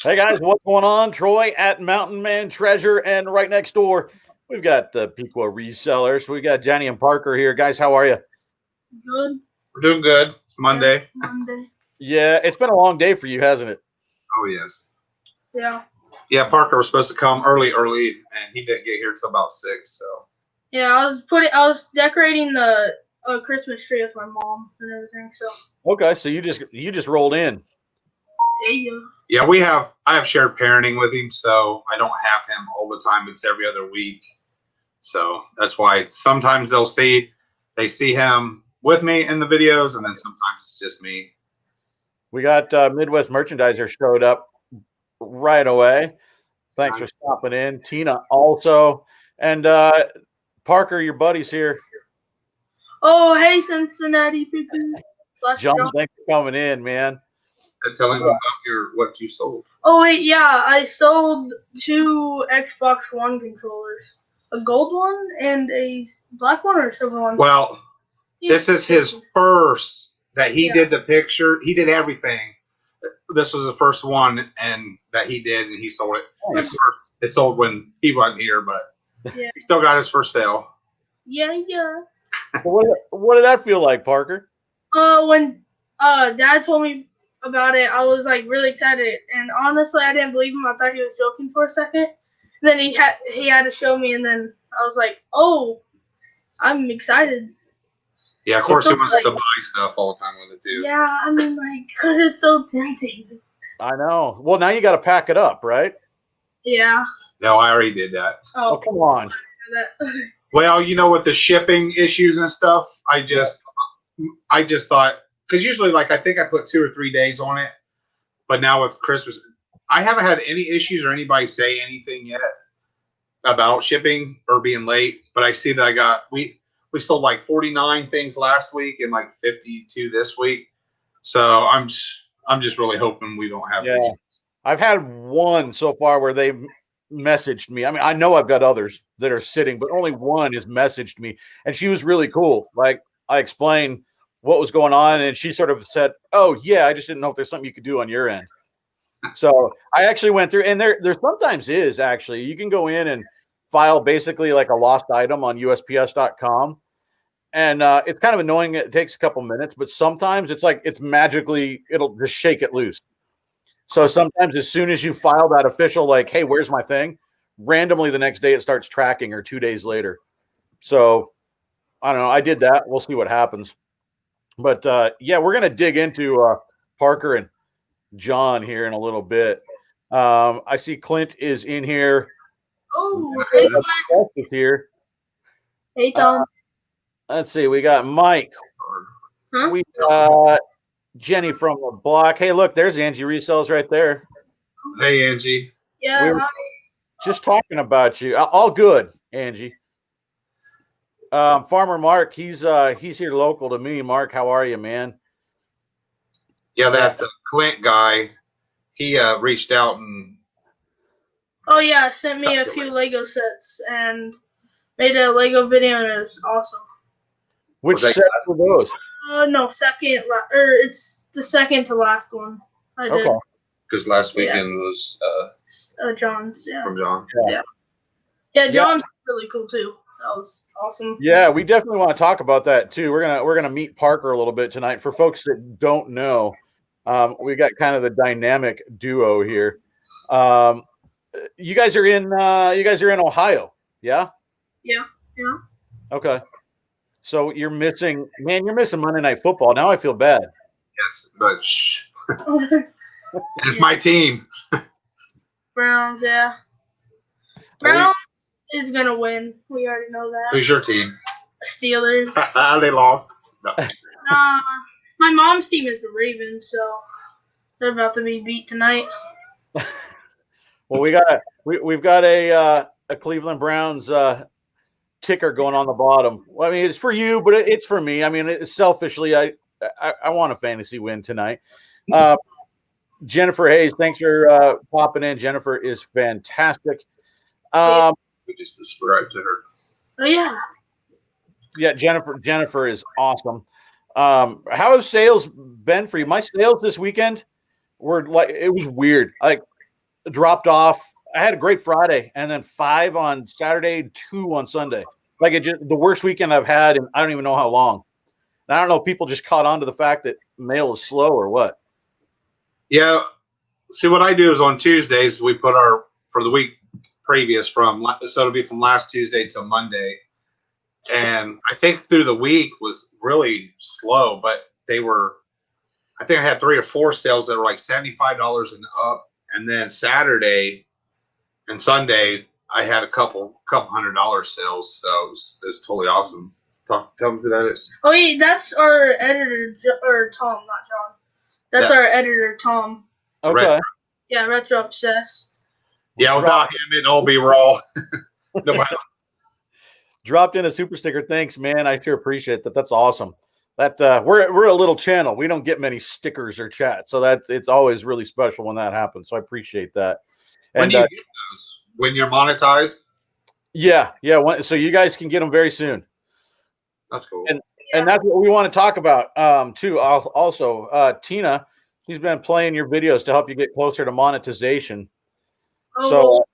Hey guys, what's going on? Troy at Mountain Man Treasure, and right next door, we've got the Piqua Resellers. We got Jenny and Parker here. Guys, how are you? Good. We're doing good. It's Monday. Yeah, Monday. Yeah, it's been a long day for you, hasn't it? Oh, yes. Yeah. Yeah, Parker was supposed to come early, and he didn't get here till about 6. So. Yeah, I was decorating the Christmas tree with my mom and everything. So. Okay, so you just rolled in. Yeah. Yeah, I have shared parenting with him, so I don't have him all the time. It's every other week. So that's why sometimes they see him with me in the videos, and then sometimes it's just me. We got Midwest Merchandiser showed up right away. Thanks for stopping in. Tina also. And Parker, your buddy's here. Oh, hey, Cincinnati people. John, thanks for coming in, man. And tell him about what you sold. Oh, wait, yeah. I sold 2 Xbox One controllers. A gold one and a black one or a silver one. Well, this is his first that he did the picture. He did everything. This was the first one and that he did, and he sold it. Nice. It sold when he wasn't here, but he still got his first sale. Yeah. What did that feel like, Parker? When Dad told me about it, I was like really excited, and honestly, I didn't believe him. I thought he was joking for a second. And then he had to show me, and then I was like, "Oh, I'm excited." Yeah, of course he wants to buy stuff all the time with it too. Yeah, I mean, like, cause it's so tempting. I know. Well, now you got to pack it up, right? Yeah. No, I already did that. Oh, come on. Well, with the shipping issues and stuff, I just thought, because usually, like, I think I put 2 or 3 days on it, but now with Christmas, I haven't had any issues or anybody say anything yet about shipping or being late. But I see that we sold like 49 things last week and like 52 this week. So I'm just really hoping we don't have issues. I've had one so far where they messaged me. I mean, I know I've got others that are sitting, but only one has messaged me, and she was really cool. Like, I explained what was going on, and she sort of said, "Oh yeah, I just didn't know if there's something you could do on your end." So I actually went through, and there sometimes is actually, you can go in and file basically like a lost item on USPS.com. And it's kind of annoying. It takes a couple minutes, but sometimes it's like it'll just shake it loose. So sometimes as soon as you file that official, like, hey, where's my thing? Randomly the next day it starts tracking, or 2 days later. So I don't know. I did that. We'll see what happens. But yeah, we're going to dig into Parker and John here in a little bit. I see Clint is in here. Oh, hey, Clint. Is here. Hey, Tom. Let's see. We got Mike. Huh? We got Jenny from the block. Hey, look, there's Angie Resells right there. Hey, Angie. Yeah. We were just talking about you. All good, Angie. Farmer Mark, he's here local to me. Mark, how are you, man? Yeah, that's a Clint guy. He reached out and. Oh yeah, sent me a few Lego sets and made a Lego video, and it was awesome. Which set were those? No, it's the second to last one I did. Okay. Because last weekend was John's, from John. Yeah, John's really cool too. That was awesome. Yeah, we definitely want to talk about that too. We're gonna meet Parker a little bit tonight. For folks that don't know, we got kind of the dynamic duo here. You guys are in Ohio, yeah? Yeah. Okay. So you're missing Monday Night Football. Now I feel bad. Yes, but shh. It's my team. Browns, yeah. Browns is gonna win. We already know that. Who's your team? Steelers. They lost. No. My mom's team is the Ravens, so they're about to be beat tonight. Well, we've got a Cleveland Browns ticker going on the bottom. Well, I mean, it's for you, but it's for me. I mean, selfishly, I want a fantasy win tonight. Jennifer Hayes, thanks for popping in. Jennifer is fantastic. We just subscribed to her. Oh yeah. Yeah, Jennifer is awesome. How have sales been for you? My sales this weekend were like, it was weird. Like, dropped off. I had a great Friday, and then 5 on Saturday, 2 on Sunday. Like it just the worst weekend I've had, and I don't even know how long. And I don't know if people just caught on to the fact that mail is slow or what. Yeah. See, what I do is on Tuesdays we put our for the week previous so it'll be from last Tuesday to Monday, and I think through the week was really slow, but they were. I think I had 3 or 4 sales that were like $75 and up, and then Saturday and Sunday I had a couple $100 sales, so it was totally awesome. Tell me who that is. Oh, yeah, that's our editor, or Tom, not John. That's our editor, Tom. Okay. Retro. Yeah, Retro Obsessed. Yeah, without him, it'd all be raw. Nobody. Dropped in a super sticker. Thanks, man. I sure appreciate that. That's awesome. That we're a little channel. We don't get many stickers or chats, so it's always really special when that happens. So I appreciate that. When And do you get those? When you're monetized? yeah. So you guys can get them very soon. That's cool. And that's what we want to talk about too. Also, Tina, she's been playing your videos to help you get closer to monetization. Oh, So well,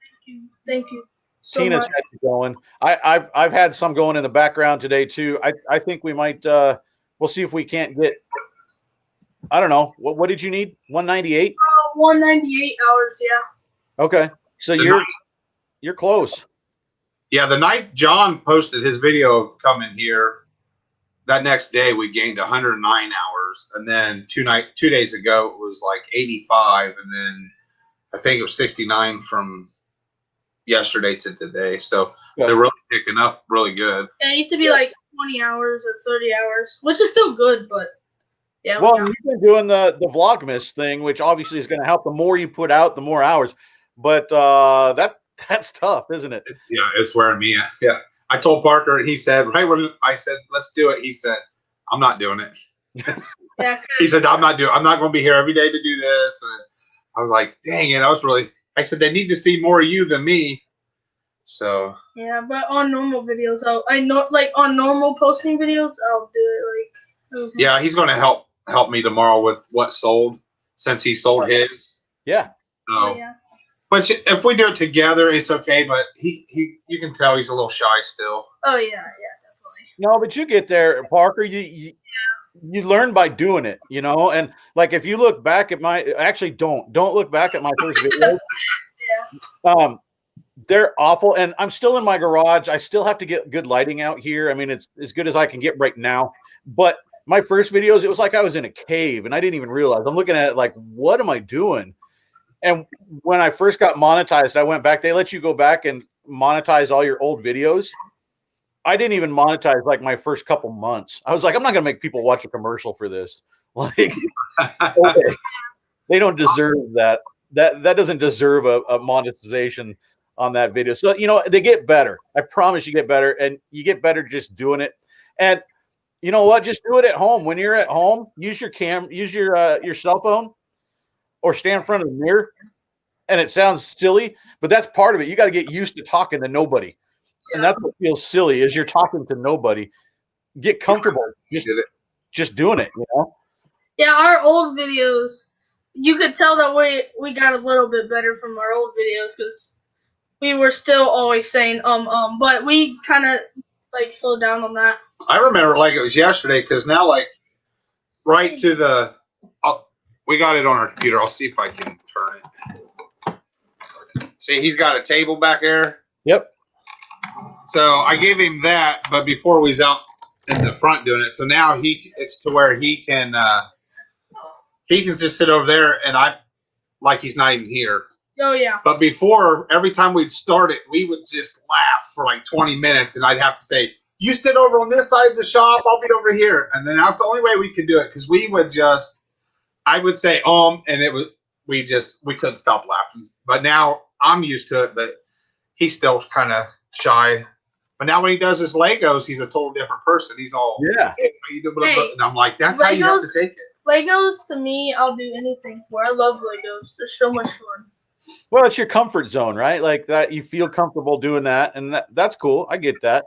thank you so Tina's much. had you going. I've had some going in the background today too. I think we might we'll see if we can't get. I don't know. What did you need? 198. 198 hours. Yeah. Okay, so you're close. Yeah, the night John posted his video of coming here, that next day we gained 109 hours, and then 2 days ago it was like 85, and then I think it was 69 from yesterday to today. So they're really picking up really good. Yeah, it used to be like 20 hours or 30 hours, which is still good, but yeah. Well, you've been doing the Vlogmas thing, which obviously is going to help. The more you put out, the more hours. But that's tough, isn't it? Yeah, it's wearing me out. Yeah. I told Parker, and he said, right when I said, let's do it, he said, I'm not doing it. Yeah, He said, I'm not going to be here every day to do this. And I was like, dang it. I said, they need to see more of you than me. So. Yeah, but on normal videos, on normal posting videos, I'll do it. Yeah, he's going to help me tomorrow with what sold, since he sold his. Yeah. So. Oh, yeah. But if we do it together, it's okay. But you can tell he's a little shy still. Oh yeah, definitely. No, but you get there, Parker. You learn by doing it, And like if you look back at don't look back at my first video. Yeah. They're awful, and I'm still in my garage. I still have to get good lighting out here. I mean, it's as good as I can get right now. But my first videos, it was like I was in a cave, and I didn't even realize. I'm looking at it like, what am I doing? And when I first got monetized, I went back. They let you go back and monetize all your old videos. I didn't even monetize like my first couple months. I was like, I'm not going to make people watch a commercial for this. Like, okay. They don't deserve that. That doesn't deserve a monetization on that video. So, they get better. I promise you get better, and you get better just doing it. And you know what? Just do it at home. When you're at home, use your cell phone, or stand in front of the mirror. And it sounds silly, but that's part of it. You got to get used to talking to nobody. Yeah. And that's what feels silly is you're talking to nobody. Get comfortable just doing it, Yeah, our old videos, you could tell that we got a little bit better from our old videos because we were still always saying but we kind of like slowed down on that. I remember like it was yesterday because now like right to the we got it on our computer. I'll see if I can turn it. See, he's got a table back there. Yep. So I gave him that, but before we was out in the front doing it. So now it's to where he can just sit over there and like he's not even here. Oh yeah. But before, every time we'd start it, we would just laugh for like 20 minutes, and I'd have to say, "You sit over on this side of the shop, I'll be over here," and then that's the only way we could do it because we would just. I would say and it was we couldn't stop laughing. But now I'm used to it, but he's still kind of shy. But now when he does his Legos, he's a total different person. He's all hey, and I'm like, that's Legos, how you have to take it. Legos to me, I'll do anything for. I love Legos. They're so much fun. Well, it's your comfort zone, right? Like that you feel comfortable doing that, and that's cool. I get that.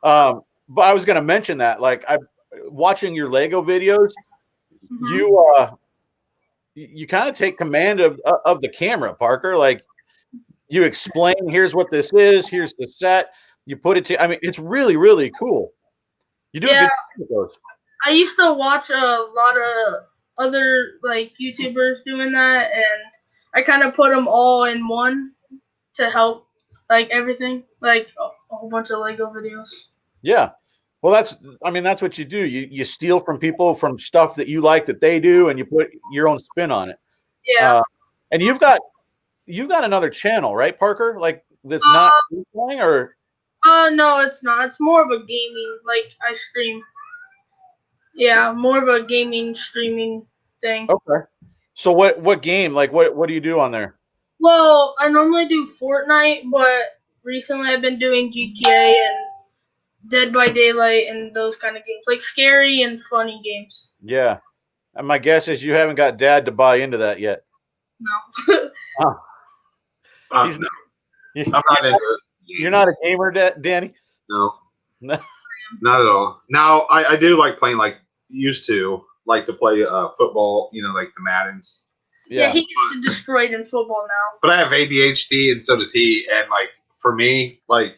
But I was going to mention that, like, I'm watching your Lego videos. Mm-hmm. you kind of take command of the camera, Parker. Like you explain, here's what this is, here's the set. You put it to. I mean, it's really really cool. You do a good job with those. I used to watch a lot of other like YouTubers doing that, and I kind of put them all in one to help like everything, like a whole bunch of Lego videos. Yeah. Well, that's what you do. You steal from people from stuff that you like that they do, and you put your own spin on it. Yeah. And you've got another channel, right, Parker? Like that's not playing or No, it's not. It's more of a gaming. Like I stream. Yeah, more of a gaming streaming thing. okay. So what game? Like what do you do on there? Well, I normally do Fortnite, but recently I've been doing GTA and Dead by Daylight and those kind of games, like scary and funny games. Yeah. And my guess is you haven't got Dad to buy into that yet. No. Huh. No, I'm not into it. You're not a gamer, Danny? No. No. Not at all. Now I do like playing, like used to like to play football, like the Maddens. Yeah, he gets destroyed in football now. But I have ADHD and so does he. And like for me, like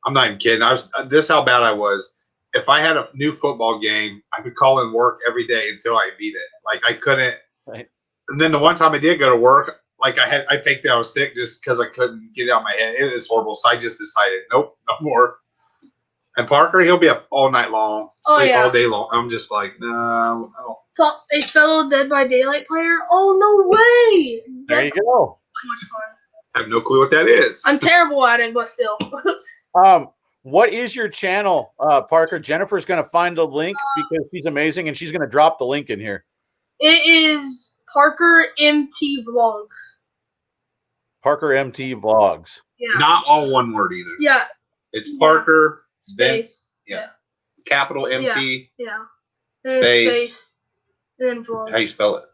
I'm not even kidding. This is how bad I was. If I had a new football game, I could call in work every day until I beat it. Like I couldn't. Right. And then the one time I did go to work, like I faked that I was sick just because I couldn't get it out of my head. It is horrible. So I just decided, nope, no more. And Parker, he'll be up all night long, sleep all day long. I'm just like, no. So a fellow Dead by Daylight player? Oh, no way! There you go. So much fun. I have no clue what that is. I'm terrible at it, but still. What is your channel, Parker? Jennifer's going to find a link because she's amazing, and she's going to drop the link in here. It is Parker MT Vlogs. Parker MT Vlogs. Yeah. Not all one word either. Yeah. It's Parker, space. Yeah. Capital MT. Yeah. Space. Then vlog. How you spell it?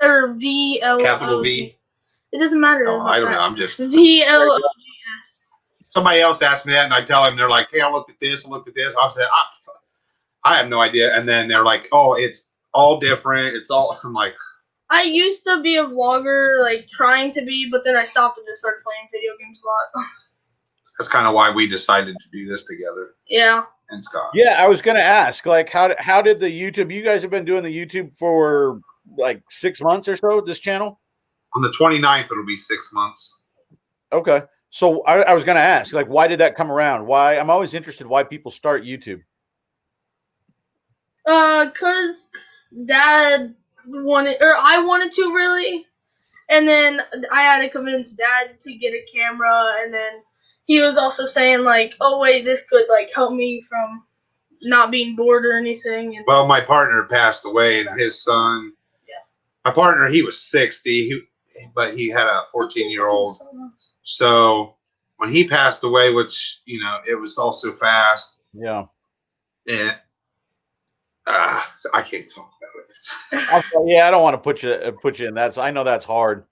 Or VL. Capital V. It doesn't matter. Oh, I don't know. I'm just. VLOGS. Somebody else asked me that, and I tell them, they're like, "Hey, I looked at this. I'm saying, I have no idea. And then they're like, "Oh, it's all different. It's all." I'm like, I used to be a vlogger, like trying to be, but then I stopped and just started playing video games a lot. that's kind of why we decided to do this together. Yeah. And Scott. Yeah, I was going to ask, like, how did the YouTube? You guys have been doing the YouTube for like 6 months or so. This channel. On the 29th, it'll be 6 months. Okay. So I was going to ask, like, why did that come around? Why? I'm always interested why people start YouTube. 'Cause Dad wanted, or I wanted to really, and then I had to convince Dad to get a camera, and then he was also saying like, oh wait, this could like help me from not being bored or anything. And well, my partner passed away, and his son. Yeah. My partner, he was 60, but he had a 14-year-old. So when he passed away, which it was also fast. Yeah. And so I can't talk about it. Yeah, I don't want to put you in that. So I know that's hard.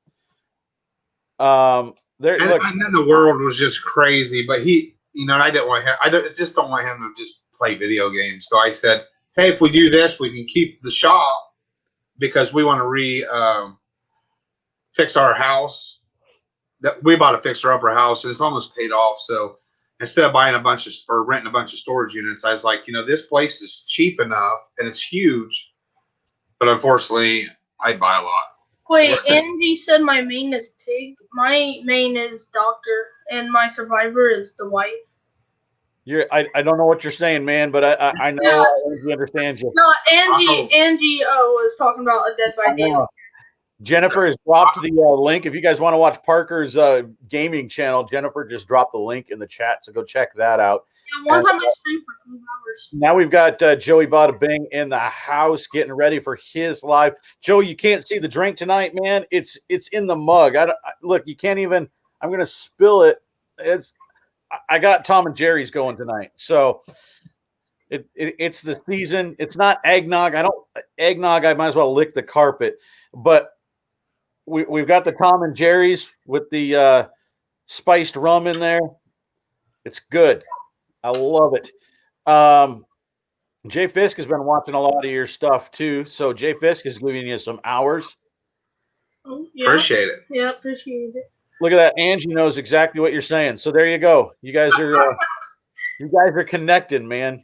And then the world was just crazy, but he, and I didn't want him. Just don't want him to just play video games. So I said, hey, if we do this, we can keep the shop because we want to fix our house. That we bought a fixer-upper house, and it's almost paid off. So instead of buying renting a bunch of storage units, I was like, this place is cheap enough and it's huge, but unfortunately, I'd buy a lot. Wait, Angie said my main is Pig. My main is Doctor, and my survivor is Dwight. I don't know what you're saying, man, but I know Angie understands you. No, Angie was talking about a Dead by Daylight. Jennifer has dropped the link. If you guys want to watch Parker's gaming channel, Jennifer just dropped the link in the chat, so go check that out. Yeah, one time I streamed for 2 hours. Now we've got Joey Bada Bing in the house getting ready for his live. Joe, you can't see the drink tonight, man. It's in the mug. Look, you can't even. I'm gonna spill it. I got Tom and Jerry's going tonight, so it's the season. It's not eggnog. Eggnog. I might as well lick the carpet, but. We've got the Tom and Jerry's with the spiced rum in there. It's good. I love it. Jay Fisk has been watching a lot of your stuff too. So Jay Fisk is giving you some hours. Oh, yeah. Appreciate it. Yeah, appreciate it. Look at that. Angie knows exactly what you're saying. So there you go. You guys are connected, man.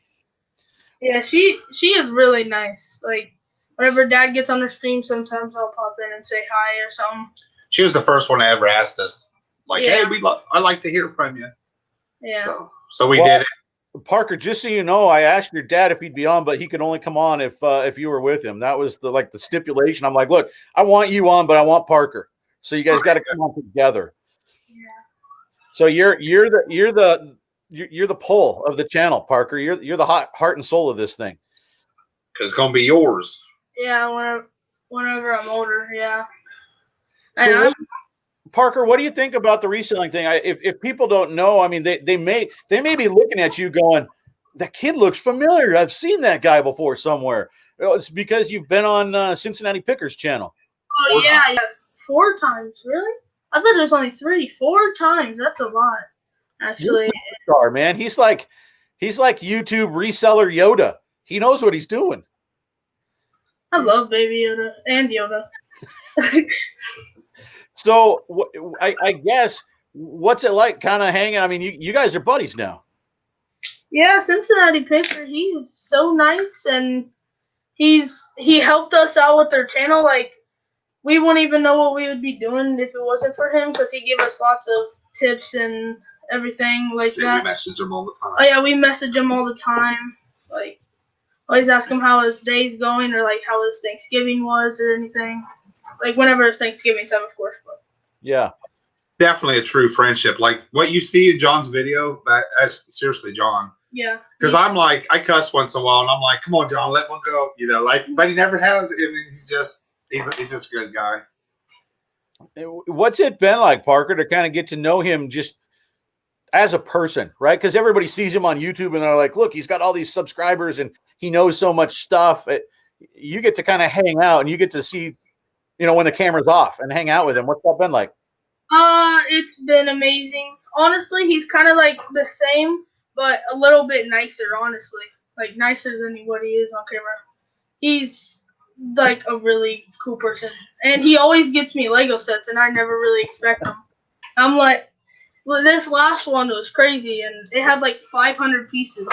Yeah, she is really nice. Like whenever Dad gets on her stream, sometimes I'll pop in and say hi or something. She was the first one that ever asked us, like, Yeah. "Hey, I'd like to hear from you." Yeah. So we did it. Parker, just so you know, I asked your dad if he'd be on, but he could only come on if you were with him. That was the stipulation. I'm like, look, I want you on, but I want Parker. So you guys got to come on together. Yeah. So you're the pull of the channel, Parker. You're the heart and soul of this thing. Because it's gonna be yours. Yeah, whenever I'm older, yeah. So Parker, what do you think about the reselling thing? If people don't know, I mean, they may be looking at you going, that kid looks familiar. I've seen that guy before somewhere. It's because you've been on Cincinnati Pickers channel. Oh, yeah. 4 times, really? I thought it was only 3. 4 times. That's a lot, actually. Star, man. He's like YouTube reseller Yoda. He knows what he's doing. I love Baby Yoda and Yoda. So I guess, what's it like kind of hanging? I mean, you guys are buddies now. Yeah, Cincinnati Picker, he is so nice, and he helped us out with their channel. Like, we wouldn't even know what we would be doing if it wasn't for him, because he gave us lots of tips and everything like that. We message him all the time. Oh yeah, we message him all the time. Like, always ask him how his day's going, or like how his Thanksgiving was, or anything. Like whenever it's Thanksgiving time, of course. But yeah, definitely a true friendship. Like what you see in John's video, that's seriously John. Yeah. Because I'm like, I cuss once in a while, and I'm like, come on, John, let one go. You know, like, but he never has. I mean, he's just a good guy. What's it been like, Parker, to kind of get to know him just as a person, right? Because everybody sees him on YouTube and they're like, look, he's got all these subscribers and he knows so much stuff. You get to kind of hang out and you get to see, when the camera's off and hang out with him. What's that been like? It's been amazing. Honestly, he's kind of like the same, but a little bit nicer, honestly. Like, nicer than what he is on camera. He's, like, a really cool person. And he always gets me Lego sets, and I never really expect them. I'm like, well, this last one was crazy, and it had, like, 500 pieces.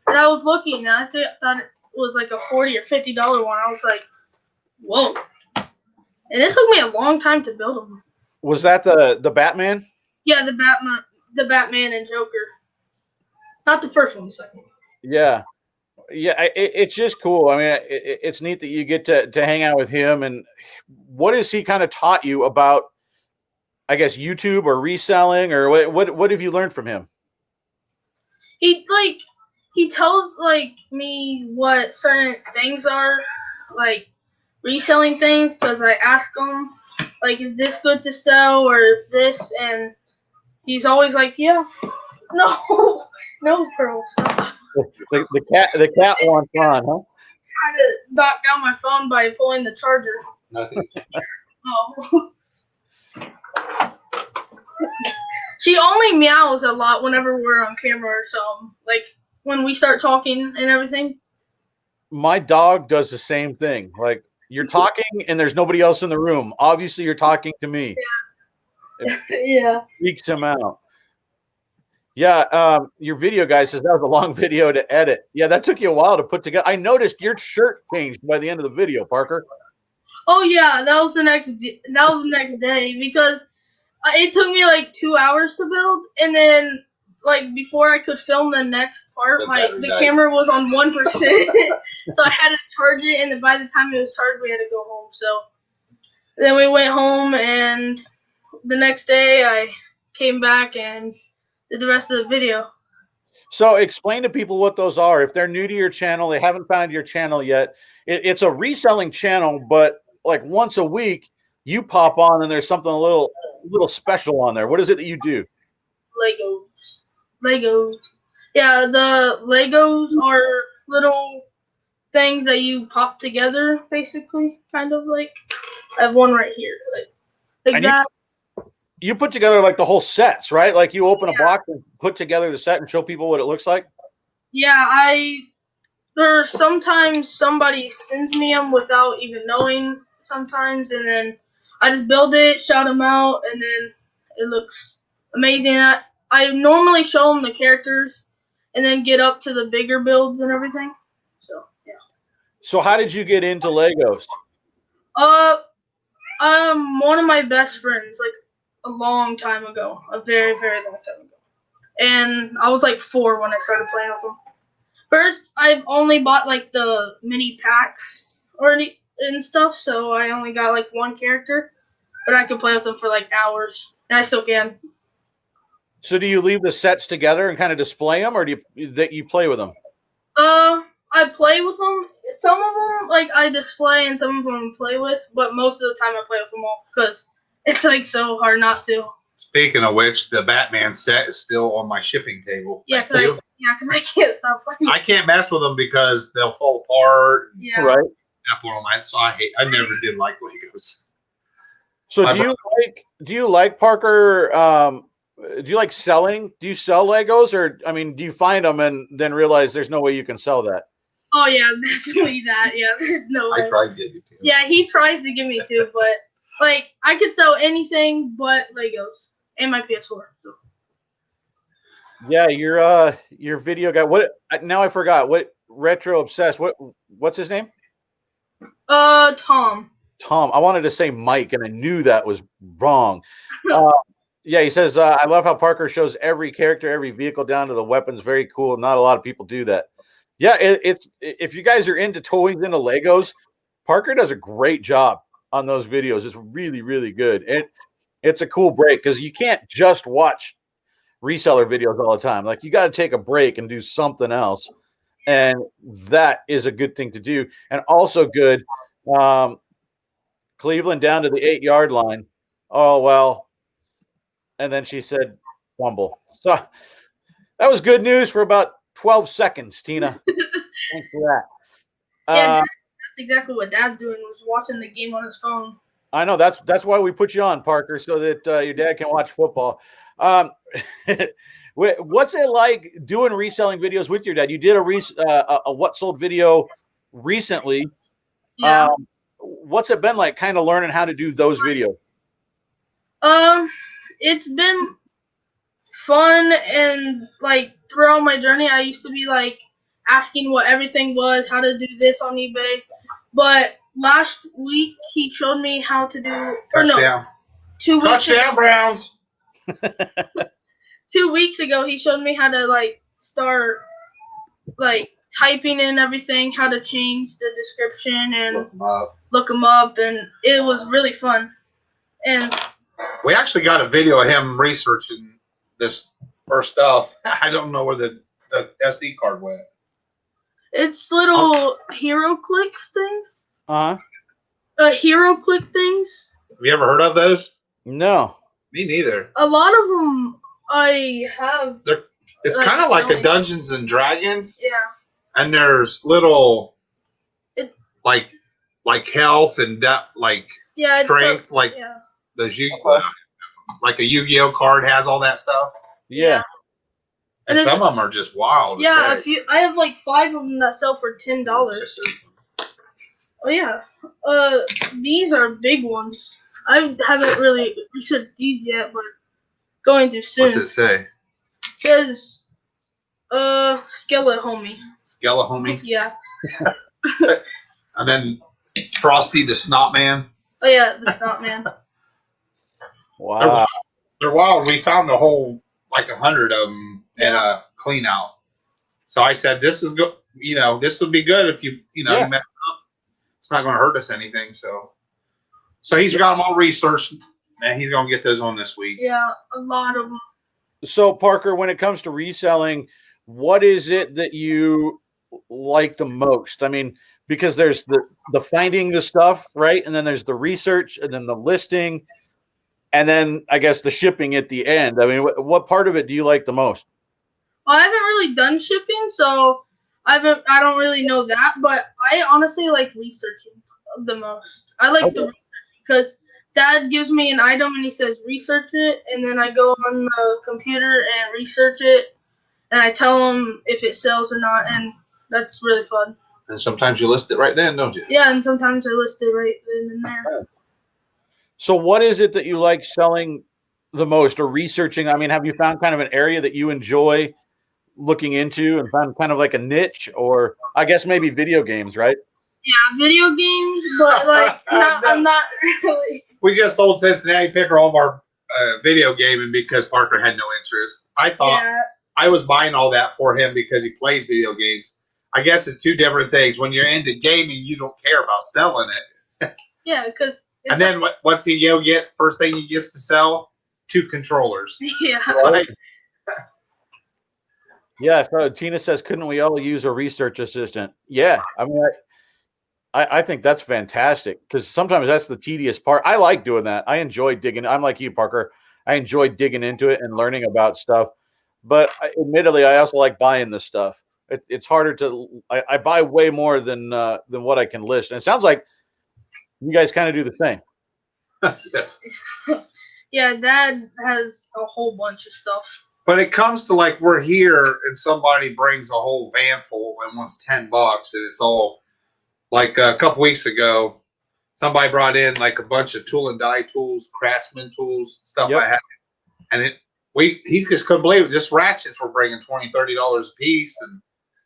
And I was looking, and I thought it was, like, a $40 or $50 one. I was like, whoa. And it took me a long time to build them. Was that the Batman? Yeah, the Batman and Joker. Not the first one, the second one. Yeah. It's just cool. I mean, it's neat that you get to hang out with him. And what has he kind of taught you about, I guess, YouTube or reselling, or what have you learned from him? He tells me what certain things are, like reselling things, because I ask him, like, is this good to sell, or is this, and he's always like, yeah. No, Pearl, stop. The cat wants on, huh? Trying to knock down my phone by pulling the charger. Nothing. Oh. She only meows a lot whenever we're on camera or something. Like when we start talking and everything. My dog does the same thing. Like, you're talking and there's nobody else in the room. Obviously, you're talking to me. Yeah. Yeah. Freaks him out. Yeah, your video guy says that was a long video to edit. Yeah, that took you a while to put together. I noticed your shirt changed by the end of the video, Parker. Oh yeah, that was the next day because it took me like 2 hours to build, and then like before I could film the next part, the camera was on 1%, so I had to charge it, and then by the time it was charged, we had to go home. So then we went home, and the next day I came back and did the rest of the video. So explain to people what those are. If they're new to your channel, they haven't found your channel yet. It's a reselling channel, but like once a week you pop on and there's something a little special on there. What is it that you do? Legos. Yeah, the Legos are little things that you pop together, basically, kind of like. I have one right here, like that. You put together like the whole sets, right? Like you open a box and put together the set and show people what it looks like. Yeah, There's sometimes somebody sends me them without even knowing sometimes, and then I just build it, shout them out, and then it looks amazing. I normally show them the characters and then get up to the bigger builds and everything. So, yeah. So how did you get into Legos? One of my best friends, like a long time ago, a very, very long time ago. And I was like 4 when I started playing with them. First, I've only bought like the mini packs already and stuff, so I only got like 1 character, but I can play with them for like hours, and I still can. So do you leave the sets together and kind of display them, or do you play with them? I play with them. Some of them like I display, and some of them I play with, but most of the time I play with them all because it's like so hard not to. Speaking of which, the Batman set is still on my shipping table. Yeah, because I can't stop playing. I can't mess with them because they'll fall apart. Yeah. Right. So I never did like Legos. So do you like Parker? Do you like selling? Do you sell Legos, or I mean, do you find them and then realize there's no way you can sell that? Oh yeah, definitely that. Yeah, there's no way. I tried getting it too. Yeah, he tries to give me 2, but like I could sell anything but Legos and my PS4. So. Yeah, your video guy. What now? I forgot what retro obsessed. What's his name? Tom. Tom. I wanted to say Mike, and I knew that was wrong. Yeah, he says I love how Parker shows every character, every vehicle down to the weapons. Very cool. Not a lot of people do that. Yeah, it's if you guys are into toys, into Legos, Parker does a great job on those videos. It's really, really good. It's a cool break because you can't just watch reseller videos all the time. Like you got to take a break and do something else, and that is a good thing to do. And also good, Cleveland down to the 8-yard line. Oh well, and then she said fumble. So that was good news for about 12 seconds, Tina. Thanks for that. Yeah, that's exactly what Dad's doing. Was watching the game on his phone. I know that's why we put you on, Parker, so that your dad can watch football. What's it like doing reselling videos with your dad? You did a what sold video recently. Yeah. What's it been like, kind of learning how to do those videos? It's been fun, and like throughout my journey, I used to be like asking what everything was, how to do this on eBay, but last week he showed me how to do. Touchdown. 2 weeks. Touchdown, Browns. 2 weeks ago, he showed me how to like start like typing in everything, how to change the description and look them up, and it was really fun. And we actually got a video of him researching this first stuff. I don't know where the SD card went. It's little hero clicks things. Hero click things. Have you ever heard of those? No. Me neither. A lot of them I have. It's kind of like a Dungeons and Dragons. Yeah. And there's little, like health and strength, those like a Yu-Gi-Oh card has all that stuff. Yeah. And some of them are just wild. Yeah, I have like 5 of them that sell for $10. Oh yeah. These are big ones. I haven't really researched these yet, but going to soon. What's it say? It says, Skella Homie. Skella Homie? Yeah. And then Frosty the Snot Man. Oh yeah, the Snot Man. Wow. They're wild. We found a whole, 100 of them in a clean out. So I said, this is good. This would be good if you mess up. It's not going to hurt us anything. So he's got them all researched, and he's going to get those on this week. Yeah, a lot of them. So Parker, when it comes to reselling, what is it that you like the most? I mean, because there's the finding the stuff, right? And then there's the research, and then the listing, and then I guess the shipping at the end. I mean, what part of it do you like the most? Well, I haven't really done shipping, so I don't really know that, but I honestly like researching the most. I like the research because Dad gives me an item and he says research it, and then I go on the computer and research it, and I tell him if it sells or not, and That's really fun. And sometimes you list it right then, don't you? Yeah, and sometimes I list it right then and there. So what is it that you like selling the most or researching? I mean, have you found kind of an area that you enjoy looking into and found kind of like a niche, or I guess maybe video games, right? Yeah, video games, but like I'm not really. We just sold Cincinnati Picker all of our video gaming because Parker had no interest. I thought I was buying all that for him because he plays video games. I guess it's two different things. When you're into gaming, you don't care about selling it. Yeah, because. And then what's he get? First thing he gets to sell? 2 controllers. Yeah. Right? Yeah. So Tina says, couldn't we all use a research assistant? Yeah. I mean, I think that's fantastic because sometimes that's the tedious part. I like doing that. I enjoy digging. I'm like you, Parker. I enjoy digging into it and learning about stuff. But admittedly, I also like buying this stuff. It's harder to. I buy way more than what I can list. And it sounds like you guys kind of do the same. Yes. Yeah, Dad has a whole bunch of stuff. But it comes to like we're here and somebody brings a whole van full and wants $10 and it's all like a couple weeks ago, somebody brought in like a bunch of tool and die tools, craftsman tools, stuff like that. And he just couldn't believe it. Just ratchets were bringing $20, $30 a piece, and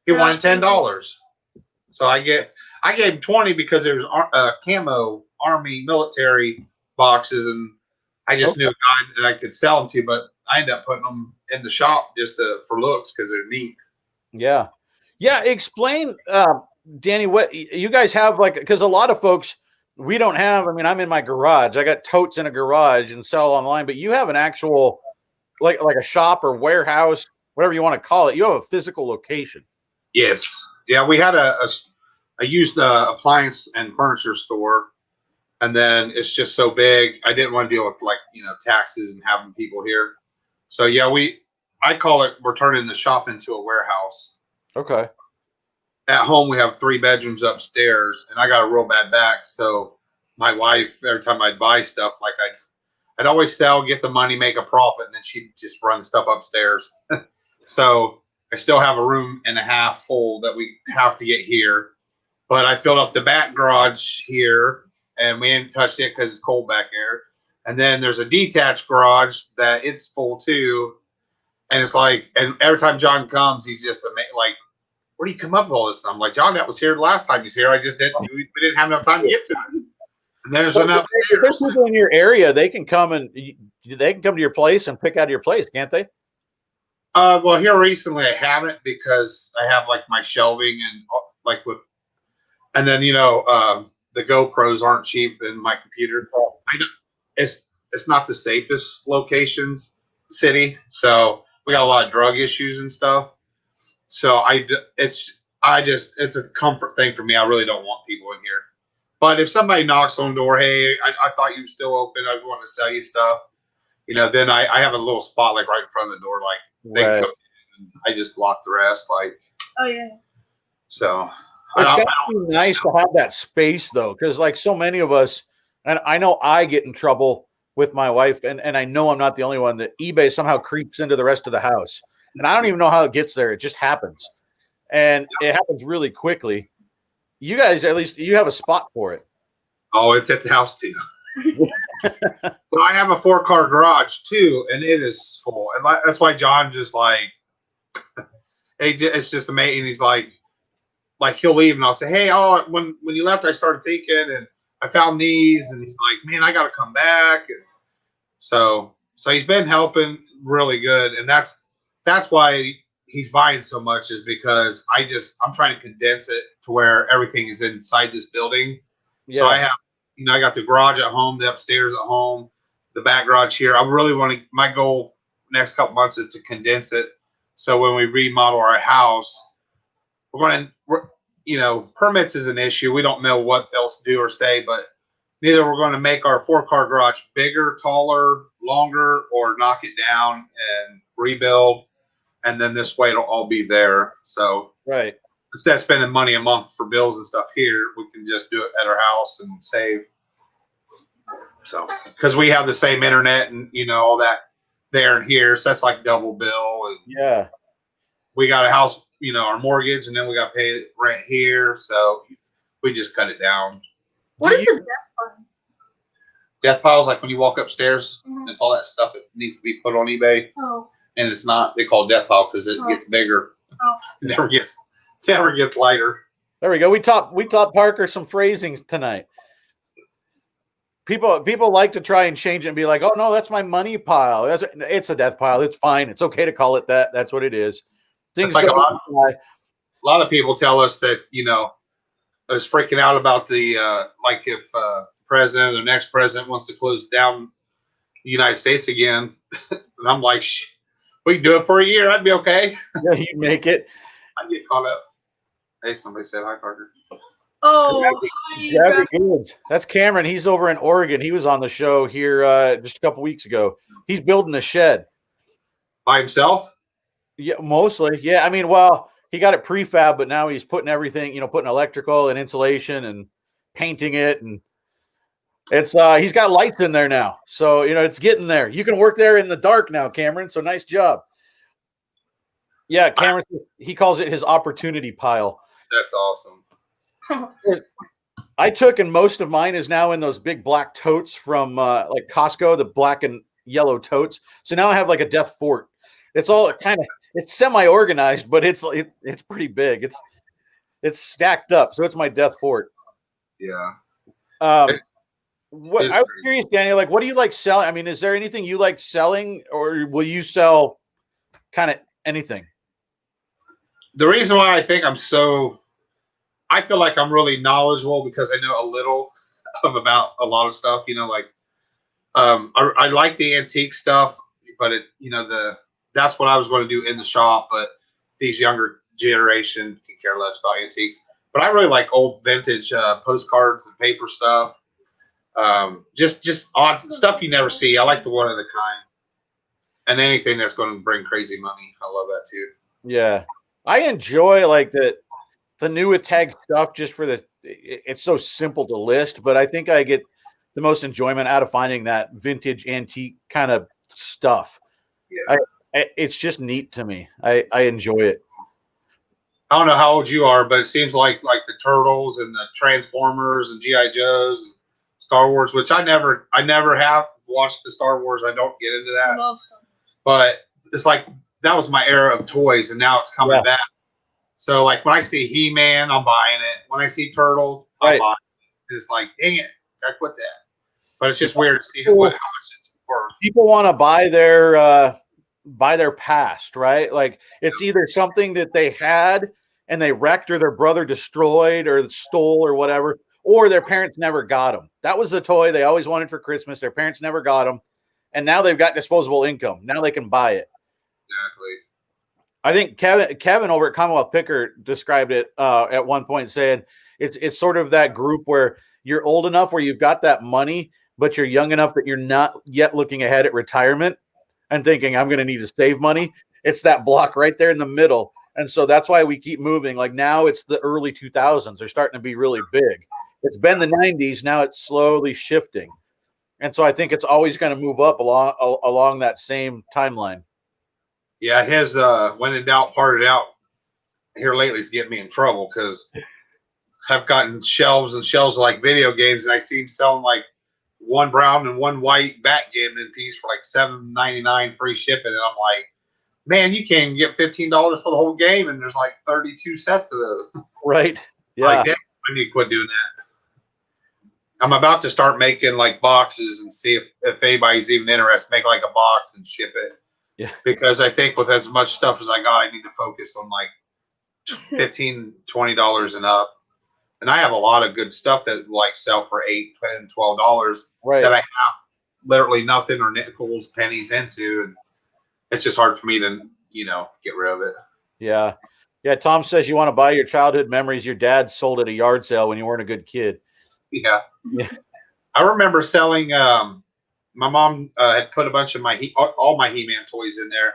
he wanted $10. So I gave him 20 because there was camo Army military boxes, and I just knew a guy that I could sell them to, but I ended up putting them in the shop just for looks because they're neat. Yeah. Yeah. Explain, Danny, what you guys have, like, because a lot of folks, we don't have, I mean, I'm in my garage. I got totes in a garage and sell online, but you have an actual, like a shop or warehouse, whatever you want to call it. You have a physical location. Yes. Yeah. We had a used appliance and furniture store. And then it's just so big. I didn't want to deal with taxes and having people here. So yeah, I call it, we're turning the shop into a warehouse. Okay. At home, we have 3 bedrooms upstairs, and I got a real bad back. So my wife, every time I'd buy stuff, like I'd always sell, get the money, make a profit, and then she'd just run stuff upstairs. So I still have a room and a half full that we have to get here. But I filled up the back garage here, and we ain't touched it because it's cold back there. And then there's a detached garage that it's full too. And it's like, and every time John comes, he's just like, where do you come up with all this? I'm like, John, that was here the last time he's here. We didn't have enough time to get to it. And there's enough. If there's people in your area, they can come to your place and pick out of your place, can't they? Well, here recently I haven't because I have like my shelving and and then the GoPros aren't cheap in my computer. It's not the safest city, so we got a lot of drug issues and stuff. So it's a comfort thing for me. I really don't want people in here. But if somebody knocks on the door, hey, I thought you were still open, I want to sell you stuff, then I have a little spot like right in front of the door, like they can come in, and I just block the rest, like. Oh yeah. So it's got to be nice to have that space though, because like so many of us, and I know I get in trouble with my wife, and I know I'm not the only one, that eBay somehow creeps into the rest of the house. And I don't even know how it gets there. It just happens. And it happens really quickly. You guys, at least you have a spot for it. Oh, it's at the house too. Well, I have a 4-car garage too, and it is full. And that's why John just like, it's just amazing. He's like he'll leave and I'll say, hey, when you left, I started thinking and I found these. And he's like, man, I got to come back. And so he's been helping really good. And that's why he's buying so much, is because I'm trying to condense it to where everything is inside this building. Yeah. So I have, I got the garage at home, the upstairs at home, the back garage here. I really want to, my goal next couple months is to condense it. So when we remodel our house, permits is an issue. We don't know what they'll do or say, but neither we're going to make our 4-car garage bigger, taller, longer, or knock it down and rebuild. And then this way it'll all be there. So right. Instead of spending money a month for bills and stuff here, we can just do it at our house and save. So, because we have the same internet and, all that there and here. So that's like double bill. And yeah. We got a house. our mortgage, and then we got to pay rent here, so we just cut it down. What is a death fund? Death piles, like when you walk upstairs, Mhm. it's all that stuff that needs to be put on eBay, Oh. and it's not. They call it death pile because it gets bigger. Oh. It never gets lighter. There we go. We taught Parker some phrasings tonight. People like to try and change it and be like, "Oh no, that's my money pile. It's a death pile. It's fine. It's okay to call it that. That's what it is." Things It's like go a lot of people tell us that I was freaking out about the like if president or next president wants to close down the United States again, and I'm like, we can do it for a year. I'd be okay. Yeah, you make it. I'd get caught up. Hey, somebody said hi, Parker. Oh, Gabby Goods. That's Cameron. He's over in Oregon. He was on the show here just a couple weeks ago. He's building a shed By himself? Yeah, mostly. Yeah, I mean, well, he got it prefab, but now he's putting everything, putting electrical and insulation and painting it, and it's he's got lights in there now. So, it's getting there. You can work there in the dark now, Cameron. So nice job. Yeah, Cameron, he calls it his opportunity pile. That's awesome. I took, and most of mine is now in those big black totes from like Costco, the black and yellow totes. So now I have like a death fort. It's all it's semi-organized, but it's pretty big. It's stacked up. So it's my death fort. Yeah. I was curious, Daniel, like, what do you like selling? I mean, is there anything you like selling, or will you sell kind of anything? The reason why I think I feel like I'm really knowledgeable because I know a little about a lot of stuff, I like the antique stuff, but that's what I was going to do in the shop. But these younger generation can care less about antiques, but I really like old vintage postcards and paper stuff. Just odd stuff you never see. I like the one of the kind, and anything that's going to bring crazy money. I love that too. Yeah. I enjoy like the new tag stuff just for it's so simple to list, but I think I get the most enjoyment out of finding that vintage antique kind of stuff. Yeah. It's just neat to me. I enjoy it. I don't know how old you are, but it seems like the Turtles and the Transformers and G.I. Joes and Star Wars, which I never have watched the Star Wars. I don't get into that. But it's like that was my era of toys, and now it's coming back. So like when I see He-Man, I'm buying it. When I see Turtle, I'm buying it. It's like, dang it, I quit that. But it's just weird to see how much it's worth. People want to buy their past, right? Like it's either something that they had and they wrecked, or their brother destroyed or stole or whatever, or their parents never got them. That was the toy they always wanted for Christmas. Their parents never got them, and now they've got disposable income. Now they can buy it. Exactly. I think Kevin over at Commonwealth Picker described it at one point, saying it's sort of that group where you're old enough where you've got that money, but you're young enough that you're not yet looking ahead at retirement and thinking, I'm going to need to save money. It's that block right there in the middle. And so that's why we keep moving. Like now it's the early 2000s. They're starting to be really big. It's been the 90s. Now it's slowly shifting. And so I think it's always going to move up along that same timeline. Yeah, his when in doubt, parted out here lately is getting me in trouble because I've gotten shelves and shelves of like video games, and I see him selling like one brown and one white backgammon piece for like $7.99 free shipping, and I'm like, man, you can't even get $15 for the whole game, and there's like 32 sets of those. Right. Yeah. Like that, I need to quit doing that. I'm about to start making like boxes and see if anybody's even interested. Make like a box and ship it. Yeah. Because I think with as much stuff as I got, I need to focus on like $15, $20 and up. And I have a lot of good stuff that like sell for $8, $10, $12 that I have literally nothing or nickels, pennies into, and it's just hard for me to get rid of it. Yeah. Yeah. Tom says you want to buy your childhood memories your dad sold at a yard sale when you weren't a good kid. Yeah. I remember selling. My mom had put a bunch of all my He-Man toys in there,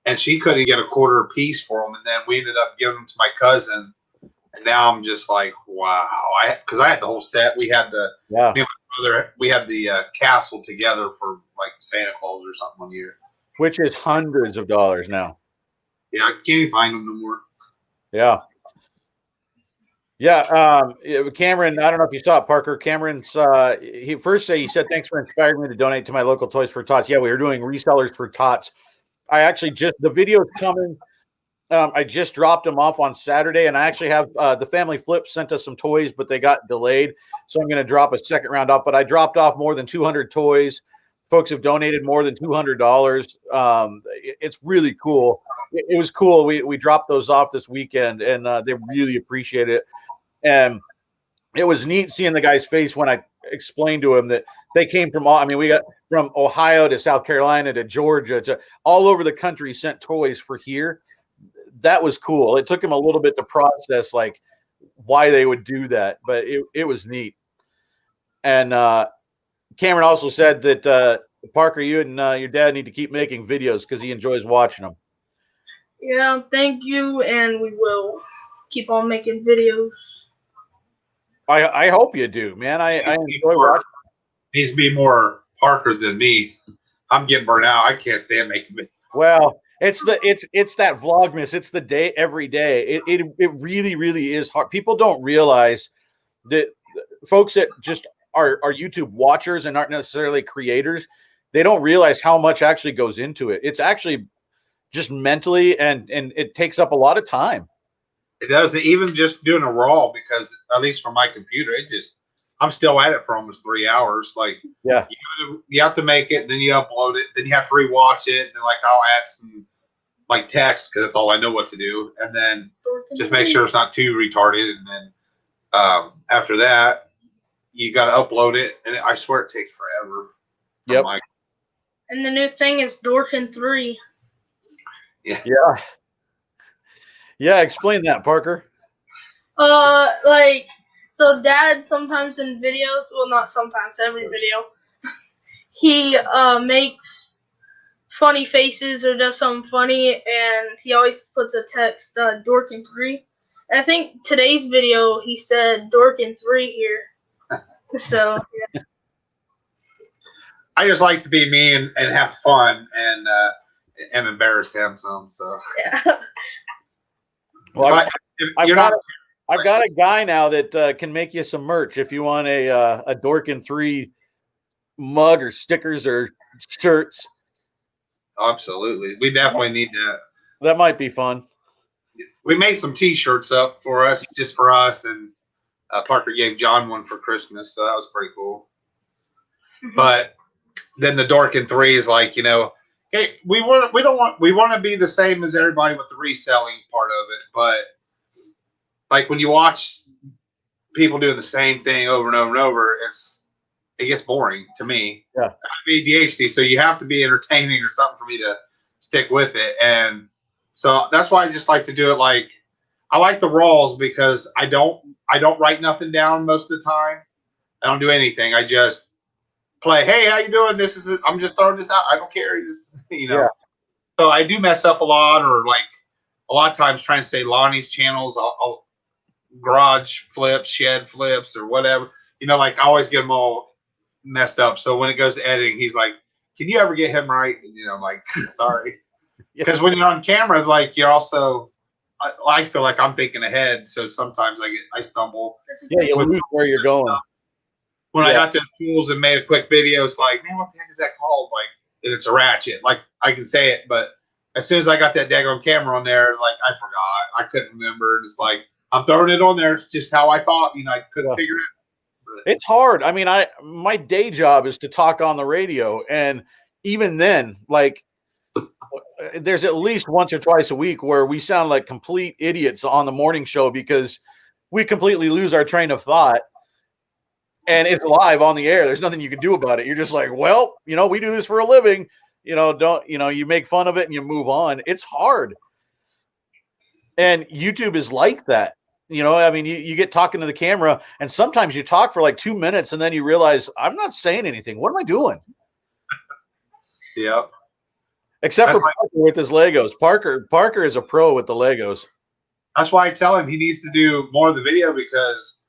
and she couldn't get a quarter a piece for them. And then we ended up giving them to my cousin. And now I'm just like, wow. Because I had the whole set. We had me and my brother, we had the castle together for like Santa Claus or something one year. Which is hundreds of dollars now. Yeah, I can't even find them no more. Yeah. Cameron, I don't know if you saw it, Parker. Cameron's he said thanks for inspiring me to donate to my local Toys for Tots. Yeah, we were doing resellers for tots. I actually the video's coming. I just dropped them off on Saturday, and I actually have the family flip sent us some toys, but they got delayed. So I'm going to drop a second round off. But I dropped off more than 200 toys. Folks have donated more than $200. It's really cool. It was cool. We dropped those off this weekend, and they really appreciate it. And it was neat seeing the guy's face when I explained to him that they came from all. I mean, we got from Ohio to South Carolina to Georgia to all over the country sent toys for here. That was cool. It took him a little bit to process like why they would do that, but it was neat. And Cameron also said that Parker, you and your dad need to keep making videos because he enjoys watching them. Yeah, thank you, and we will keep on making videos. I hope you do, man. I enjoy watching. Needs to be more Parker than me. I'm getting burnt out. I can't stand making videos. Well, it's that vlogmas. It's the day every day. It really, really is hard. People don't realize that folks that just are YouTube watchers and aren't necessarily creators, they don't realize how much actually goes into it. It's actually just mentally and it takes up a lot of time. It does. Even just doing a raw, because at least for my computer, I'm still at it for almost 3 hours. Like, yeah, you have to make it, then you upload it, then you have to rewatch it, and then like I'll add some like text because that's all I know what to do, and then just make sure it's not too retarded, and then after that you got to upload it, and I swear it takes forever. Yep. And the new thing is Dorkin 3. Yeah. Explain that, Parker. So Dad sometimes in videos, well, not sometimes, every video, he makes funny faces or does something funny, and he always puts a text, Dorkin 3. And I think today's video he said Dorkin 3 here. So yeah. I just like to be me and have fun and embarrass him some. So Yeah. Well, I've got a guy now that can make you some merch if you want a Dorkin 3 mug or stickers or shirts. Absolutely, we definitely need that. That might be fun. We made some T-shirts up for us, just for us, and Parker gave John one for Christmas, so that was pretty cool. Mm-hmm. But then the Dorkin 3 is like, hey, we want to be the same as everybody with the reselling part of it, but like when you watch people doing the same thing over and over and over, it gets boring to me. Yeah, I'm ADHD, so you have to be entertaining or something for me to stick with it, and so that's why I just like to do it. Like, I like the raws because I don't write nothing down most of the time. I don't do anything. I just play. Hey, how you doing? This is it. I'm just throwing this out. I don't care. Just, Yeah. So I do mess up a lot, or like a lot of times trying to say Lonnie's channels. I'll garage flips, shed flips, or whatever. Like I always get them all messed up. So when it goes to editing, he's like, "Can you ever get him right?" And I'm like, "Sorry," because when you're on camera, it's like you're also. I feel like I'm thinking ahead, so sometimes I stumble. Yeah, you lose where you're going. When I got those tools and made a quick video, it's like, man, what the heck is that called? Like, and it's a ratchet. Like, I can say it, but as soon as I got that daggone camera on there, it's like I forgot. I couldn't remember. It's like I'm throwing it on there. It's just how I thought. I couldn't figure it. It's hard. I mean, my day job is to talk on the radio, and even then, like, there's at least once or twice a week where we sound like complete idiots on the morning show because we completely lose our train of thought. And it's live on the air. There's nothing you can do about it. You're just like, well, we do this for a living. You make fun of it and you move on. It's hard. And YouTube is like that. I mean, you get talking to the camera and sometimes you talk for like 2 minutes and then you realize I'm not saying anything. What am I doing? Yep. Except for Parker with his Legos. Parker is a pro with the Legos. That's why I tell him he needs to do more of the video because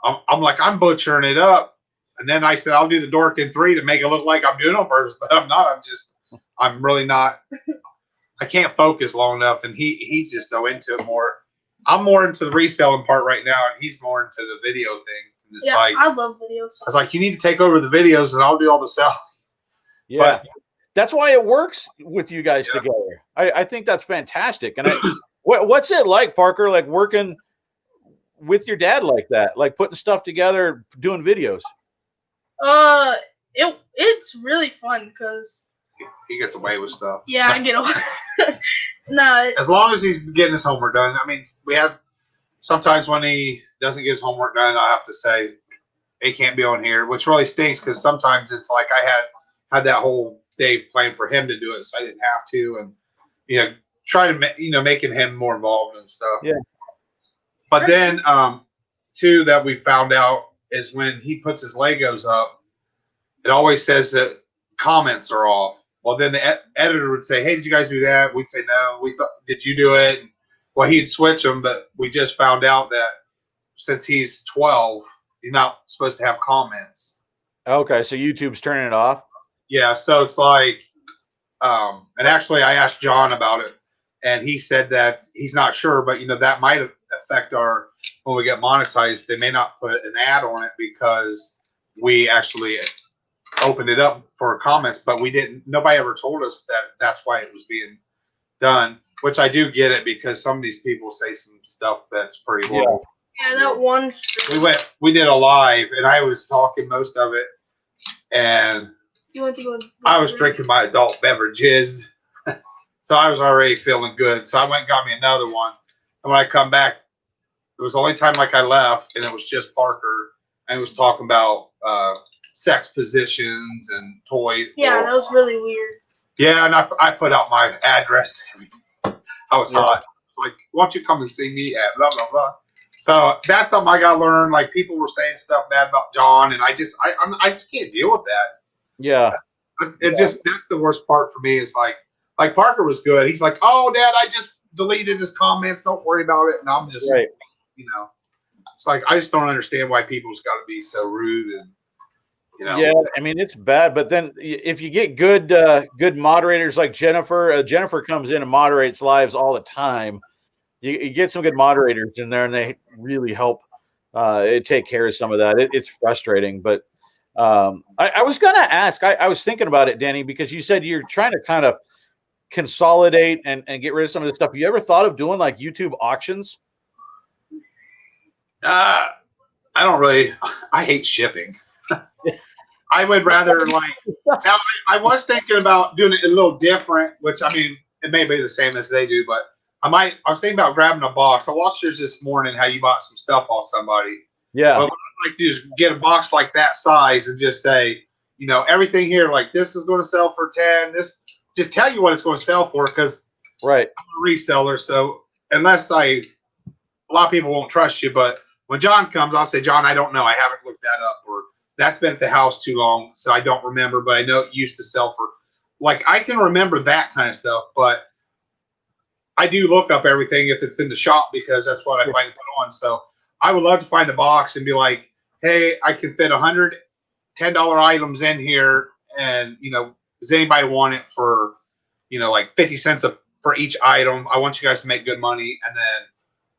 I'm like, I'm butchering it up. And then I said, I'll do the Dorkin 3 to make it look like I'm doing it on purpose, but I'm not. I'm really not. I can't focus long enough. And he's just so into it more. I'm more into the reselling part right now, and he's more into the video thing. And it's like, I love videos. I was like, you need to take over the videos, and I'll do all the selling. Yeah. But that's why it works with you guys together. I think that's fantastic. And what's it like, Parker, like working with your dad like that, like putting stuff together, doing videos? It's really fun because he gets away with stuff. Yeah, I get away. No. As long as he's getting his homework done. I mean, we have sometimes when he doesn't get his homework done, I have to say he can't be on here, which really stinks because sometimes it's like I had that whole day planned for him to do it, so I didn't have to, and try to making him more involved and stuff. Yeah. But then too, that we found out is when he puts his Legos up, it always says that comments are off. Well, then the editor would say, "Hey, did you guys do that?" We'd say, "No." We thought, "Did you do it?" Well, he'd switch them, but we just found out that since he's 12, he's not supposed to have comments. Okay, so YouTube's turning it off. Yeah, so it's like, and actually, I asked John about it, and he said that he's not sure, but that might affect when we get monetized. They may not put an ad on it because we actually opened it up for comments, but we didn't. Nobody ever told us that that's why it was being done. Which I do get it because some of these people say some stuff that's pretty horrible. Yeah, that one. We did a live, and I was talking most of it, and I was drinking my adult beverages, so I was already feeling good. So I went and got me another one, and when I come back, it was the only time I left, and it was just Parker, and it was talking about sex positions and toys. Yeah, that was really weird. Yeah, and I put out my address and everything. I was hot. Like, why don't you come and see me at blah, blah, blah. So that's something I got to learn. Like, people were saying stuff bad about John, and I just can't deal with that. Yeah. That's the worst part for me is like Parker was good. He's like, "Oh, Dad, I just deleted his comments. Don't worry about it." And I'm just, it's like, I just don't understand why people's got to be so rude and, Yeah, I mean, it's bad, but then if you get good moderators like Jennifer, Jennifer comes in and moderates lives all the time. You get some good moderators in there, and they really help take care of some of that. It's frustrating, but I was going to ask. I was thinking about it, Danny, because you said you're trying to kind of consolidate and get rid of some of the stuff. You ever thought of doing like YouTube auctions? I don't really. I hate shipping. I would rather now, I was thinking about doing it a little different, which I mean, it may be the same as they do, but I was thinking about grabbing a box. I watched yours this morning, how you bought some stuff off somebody. Yeah. But what I'd like to do is get a box like that size and just say, everything here, like this is going to sell for 10. This, just tell you what it's going to sell for, because right, I'm a reseller. So unless a lot of people won't trust you, but when John comes, I'll say, "John, I don't know. I haven't looked that up," or "That's been at the house too long, so I don't remember, but I know it used to sell for," like, I can remember that kind of stuff, but I do look up everything if it's in the shop because that's what I find to put on. So I would love to find a box and be like, "Hey, I can fit $110 items in here, and does anybody want it for like 50 cents for each item? I want you guys to make good money, and then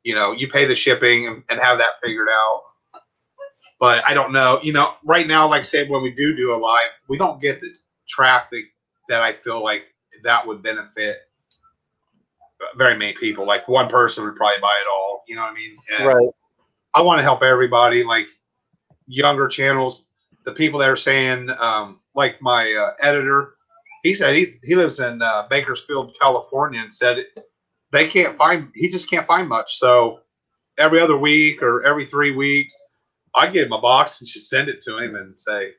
you pay the shipping and have that figured out." But I don't know, right now, like say when we do a live, we don't get the traffic that I feel like that would benefit very many people. Like one person would probably buy it all, you know what I mean? And right. I want to help everybody, like younger channels, the people that are saying, like my editor, he said he lives in Bakersfield, California, and said he just can't find much. So every other week or every 3 weeks, I give him a box and just send it to him and say,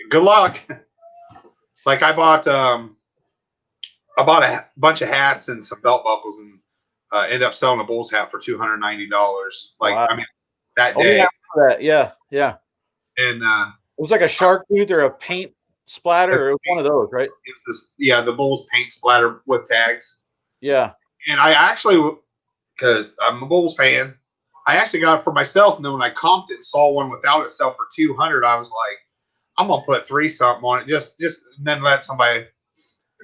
"Good luck." Like I bought a bunch of hats and some belt buckles, and ended up selling a Bulls hat for $290. Like, wow. I mean, that day. Yeah. And it was like a shark tooth or a paint splatter, or one of those, right? It was the Bulls paint splatter with tags. Yeah. And I actually, because I'm a Bulls fan, I actually got it for myself, and then when I comped it and saw one without it sell for $200, I was like, I'm gonna put 3 something on it, just and then let somebody.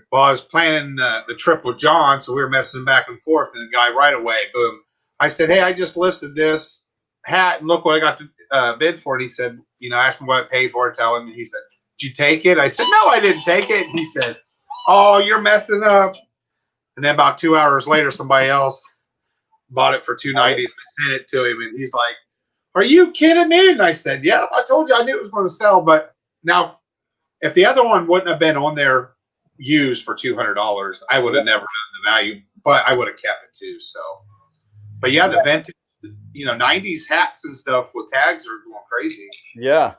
Well, I was planning the trip with John, so we were messing back and forth, and the guy right away, boom, I said, hey, I just listed this hat and look what I got to bid for it. He said, asked me what I paid for it, tell him. And he said, did you take it? I said, no, I didn't take it. And he said, oh, you're messing up. And then about 2 hours later, somebody else bought it for $290. I sent it to him, and he's like, are you kidding me? And I said, yeah, I told you I knew it was going to sell. But now, if the other one wouldn't have been on there used for $200, I would have never known the value, but I would have kept it too. So, but yeah, the vintage, 90s hats and stuff with tags are going crazy. Yeah.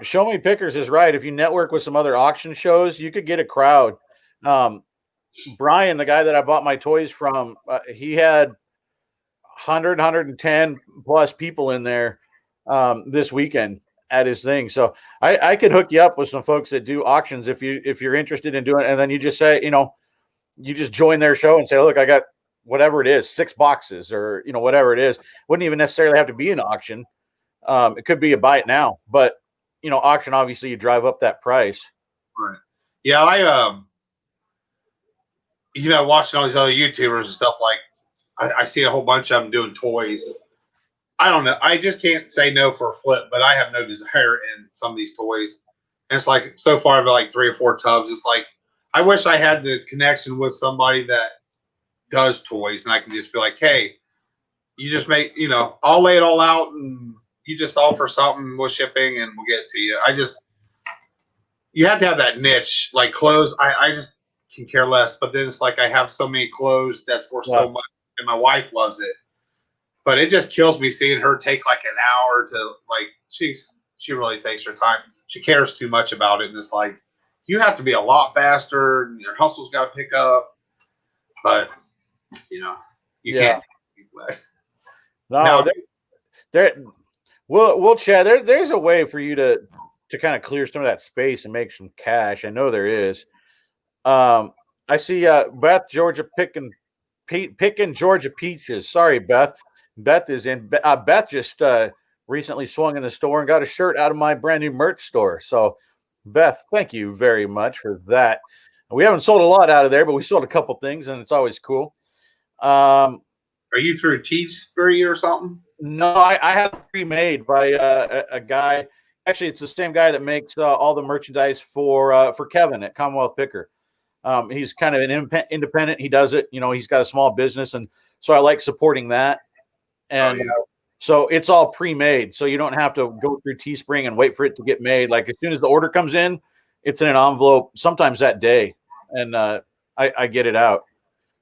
Show Me Pickers is right. If you network with some other auction shows, you could get a crowd. Brian, the guy that I bought my toys from, he had 100, 110 plus people in there this weekend at his thing. So I could hook you up with some folks that do auctions if you're interested in doing it. And then you just say, you just join their show and say, look, I got whatever it is, 6 boxes or, whatever it is. Wouldn't even necessarily have to be an auction. It could be a buy it now, but auction, obviously you drive up that price. Right. Yeah. I, watching all these other YouTubers and stuff, like I see a whole bunch of them doing toys. I don't know. I just can't say no for a flip, but I have no desire in some of these toys. And it's like, so far I've got like 3 or 4 tubs. It's like, I wish I had the connection with somebody that does toys, and I can just be like, hey, you just make, I'll lay it all out and you just offer something with shipping and we'll get it to you. You have to have that niche, like clothes. I just can care less, but then it's like, I have so many clothes that's worth so much, and my wife loves it. But it just kills me seeing her take like an hour to, like, she really takes her time. She cares too much about it. And it's like, you have to be a lot faster and your hustle's got to pick up. But, you can't. No, we'll chat. There's a way for you to kind of clear some of that space and make some cash. I know there is. I see Beth, Georgia, picking Georgia peaches. Sorry, Beth. Beth is in. Beth just recently swung in the store and got a shirt out of my brand new merch store. So, Beth, thank you very much for that. We haven't sold a lot out of there, but we sold a couple things, and it's always cool. Are you through Teespring or something? No, I have it pre-made by a guy. Actually, it's the same guy that makes all the merchandise for Kevin at Commonwealth Picker. He's kind of an independent. He does it. He's got a small business, and so I like supporting that. And so it's all pre-made, so you don't have to go through Teespring and wait for it to get made. Like, as soon as the order comes in, it's in an envelope, sometimes that day, and I get it out.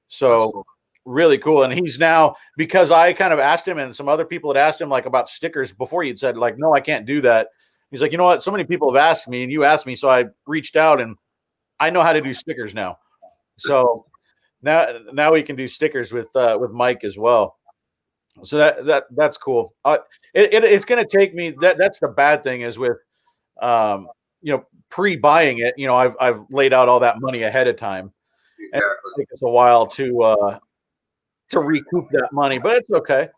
So cool. Really cool. And he's now, because I kind of asked him, and some other people had asked him like about stickers before, he'd said like, no, I can't do that. He's like, you know what? So many people have asked me, and you asked me, so I reached out, and I know how to do stickers now. So now we can do stickers with Mike as well. So that's cool. It's going to take me. That's the bad thing is with, pre-buying it. I've laid out all that money ahead of time. Exactly. And it takes us a while to recoup that money, but it's okay.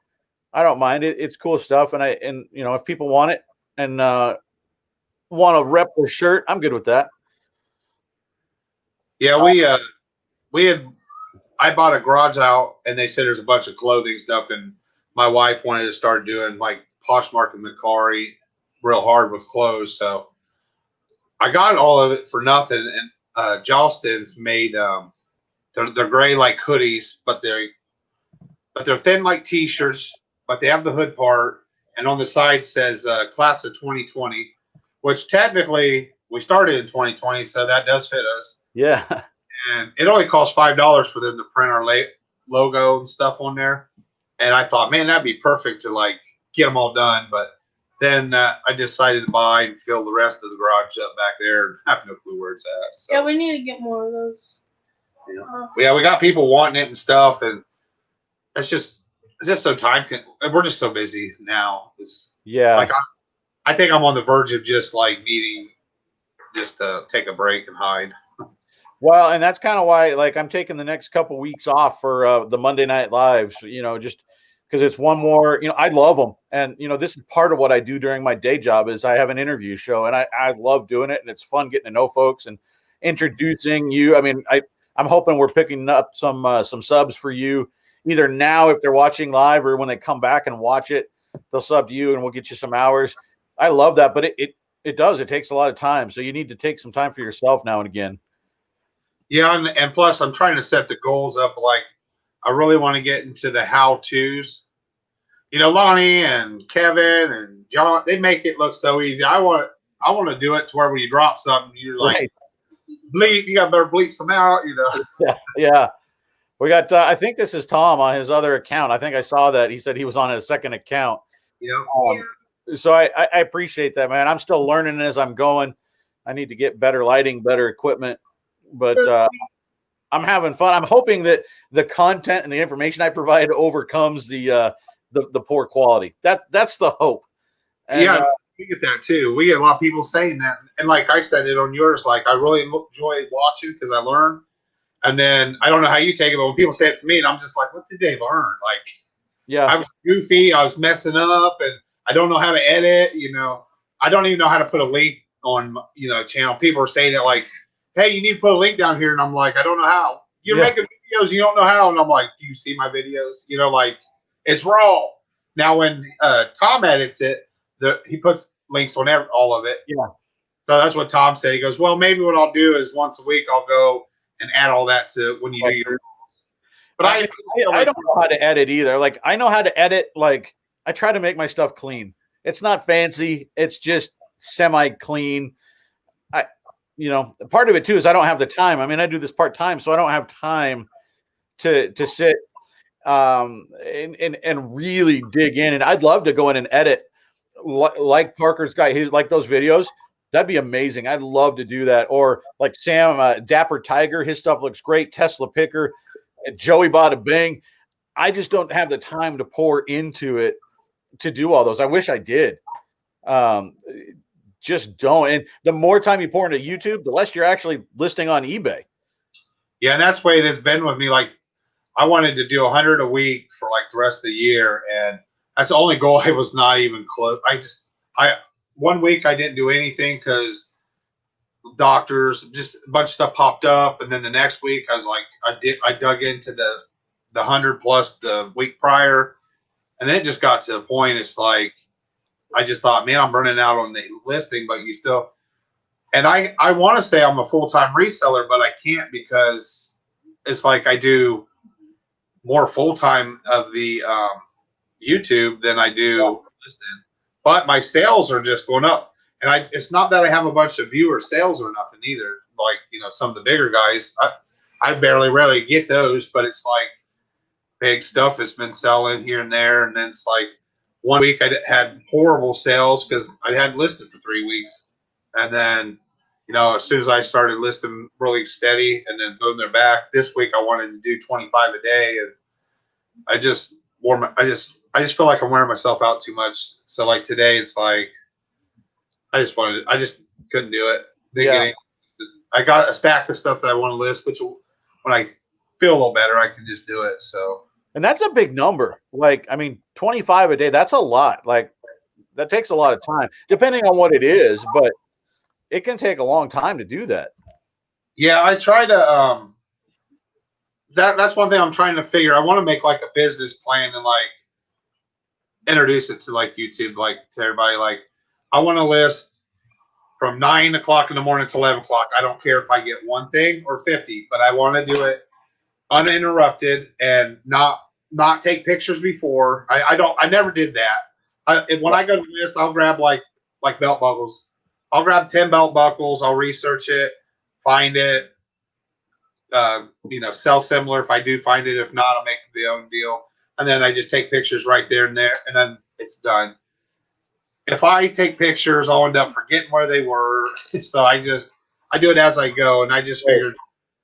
I don't mind it. It's cool stuff, and if people want it and want to rep their shirt, I'm good with that. Yeah, I bought a garage out, and they said there's a bunch of clothing stuff, and my wife wanted to start doing like Poshmark and Macari real hard with clothes. So I got all of it for nothing. And Jolston's made they're gray like hoodies, but they're thin like t-shirts, but they have the hood part, and on the side says class of 2020, which technically we started in 2020, so that does fit us. Yeah. And it only costs $5 for them to print our logo and stuff on there. And I thought, man, that'd be perfect to like get them all done. But then I decided to buy and fill the rest of the garage up back there, and I have no clue where it's at. So. Yeah, we need to get more of those. Yeah, we got people wanting it and stuff, and it's just so we're just so busy now. Like I think I'm on the verge of just like needing just to take a break and hide. Well, and that's kind of why, like, I'm taking the next couple weeks off for the Monday Night Lives, just because it's one more, I love them. And, this is part of what I do during my day job is I have an interview show, and I love doing it. And it's fun getting to know folks and introducing you. I mean, I'm hoping we're picking up some subs for you either now if they're watching live or when they come back and watch it, they'll sub to you and we'll get you some hours. I love that, but it does. It takes a lot of time. So you need to take some time for yourself now and again. Yeah, and plus I'm trying to set the goals up. Like I really want to get into the how-tos. You know, Lonnie and Kevin and John, they make it look so easy. I want to do it to where when you drop something, you're like, Right. bleep, you got better bleep some out, you know. Yeah. We got, I think this is Tom on his other account. I think I saw that. He said he was on his second account. Yeah. So I appreciate that, man. I'm still learning as I'm going. I need to get better lighting, better equipment, but I'm having fun. I'm hoping that the content and the information I provide overcomes the poor quality. That's the hope. And, yeah, we get that too. We get a lot of people saying that, and like I said it on yours, like I really enjoy watching because I learn. And then I don't know how you take it, but when people say it to me, and I'm just like, what did they learn? Like, yeah, I was goofy, I was messing up, and I don't know how to edit. You know, I don't even know how to put a link on channel. People are saying it like, hey, you need to put a link down here, and I'm like, I don't know how. You're making videos, you don't know how, and I'm like, do you see my videos? You know, like it's raw. Now when Tom edits it, he puts links on all of it. Yeah. So that's what Tom said. He goes, well, maybe what I'll do is once a week I'll go and add all that to when you do your rules. But I don't know how to edit either. Like I know how to edit. Like I try to make my stuff clean. It's not fancy. It's just semi-clean. Part of it too is I don't have the time. I mean, I do this part-time, so I don't have time to sit and really dig in. And I'd love to go in and edit like Parker's guy. He like those videos. That'd be amazing. I'd love to do that. Or like Sam, Dapper Tiger, his stuff looks great. Tesla Picker, Joey Bada Bing. I just don't have the time to pour into it to do all those. I wish I did. Just don't. And the more time you pour into YouTube, the less you're actually listing on eBay. Yeah, and that's the way it has been with me. Like I wanted to do 100 a week for like the rest of the year, and that's the only goal. I was not even close. One week I didn't do anything because doctors, just a bunch of stuff popped up, and then the next week I was like, I dug into the 100 plus the week prior, and then it just got to the point. It's like I just thought, man, I'm burning out on the listing, but you still. And I want to say I'm a full-time reseller, but I can't because it's like I do more full-time of the YouTube than I do listing. But my sales are just going up. And it's not that I have a bunch of viewer sales or nothing either. Like, some of the bigger guys, I rarely get those, but it's like big stuff has been selling here and there. And then it's like one week I had horrible sales because I hadn't listed for 3 weeks. And then, as soon as I started listing really steady and then boom, they're back. This week I wanted to do 25 a day. And I just feel like I'm wearing myself out too much. So like today, it's like I just couldn't do it. I got a stack of stuff that I want to list, which when I feel a little better, I can just do it. So, and that's a big number. Like, I mean, 25 a day, that's a lot. Like that takes a lot of time, depending on what it is, but it can take a long time to do that. Yeah, I try to. That's one thing I'm trying to figure. I want to make like a business plan and like introduce it to like YouTube, like to everybody. Like I want to list from 9 o'clock in the morning to 11 o'clock. I don't care if I get one thing or 50, but I want to do it uninterrupted and not take pictures before. I never did that. When I go to list, I'll grab like belt buckles. I'll grab 10 belt buckles. I'll research it, find it. Sell similar if I do find it. If not, I'll make the own deal. And then I just take pictures right there and there, and then it's done. If I take pictures, I'll end up forgetting where they were. So I do it as I go. And I just figured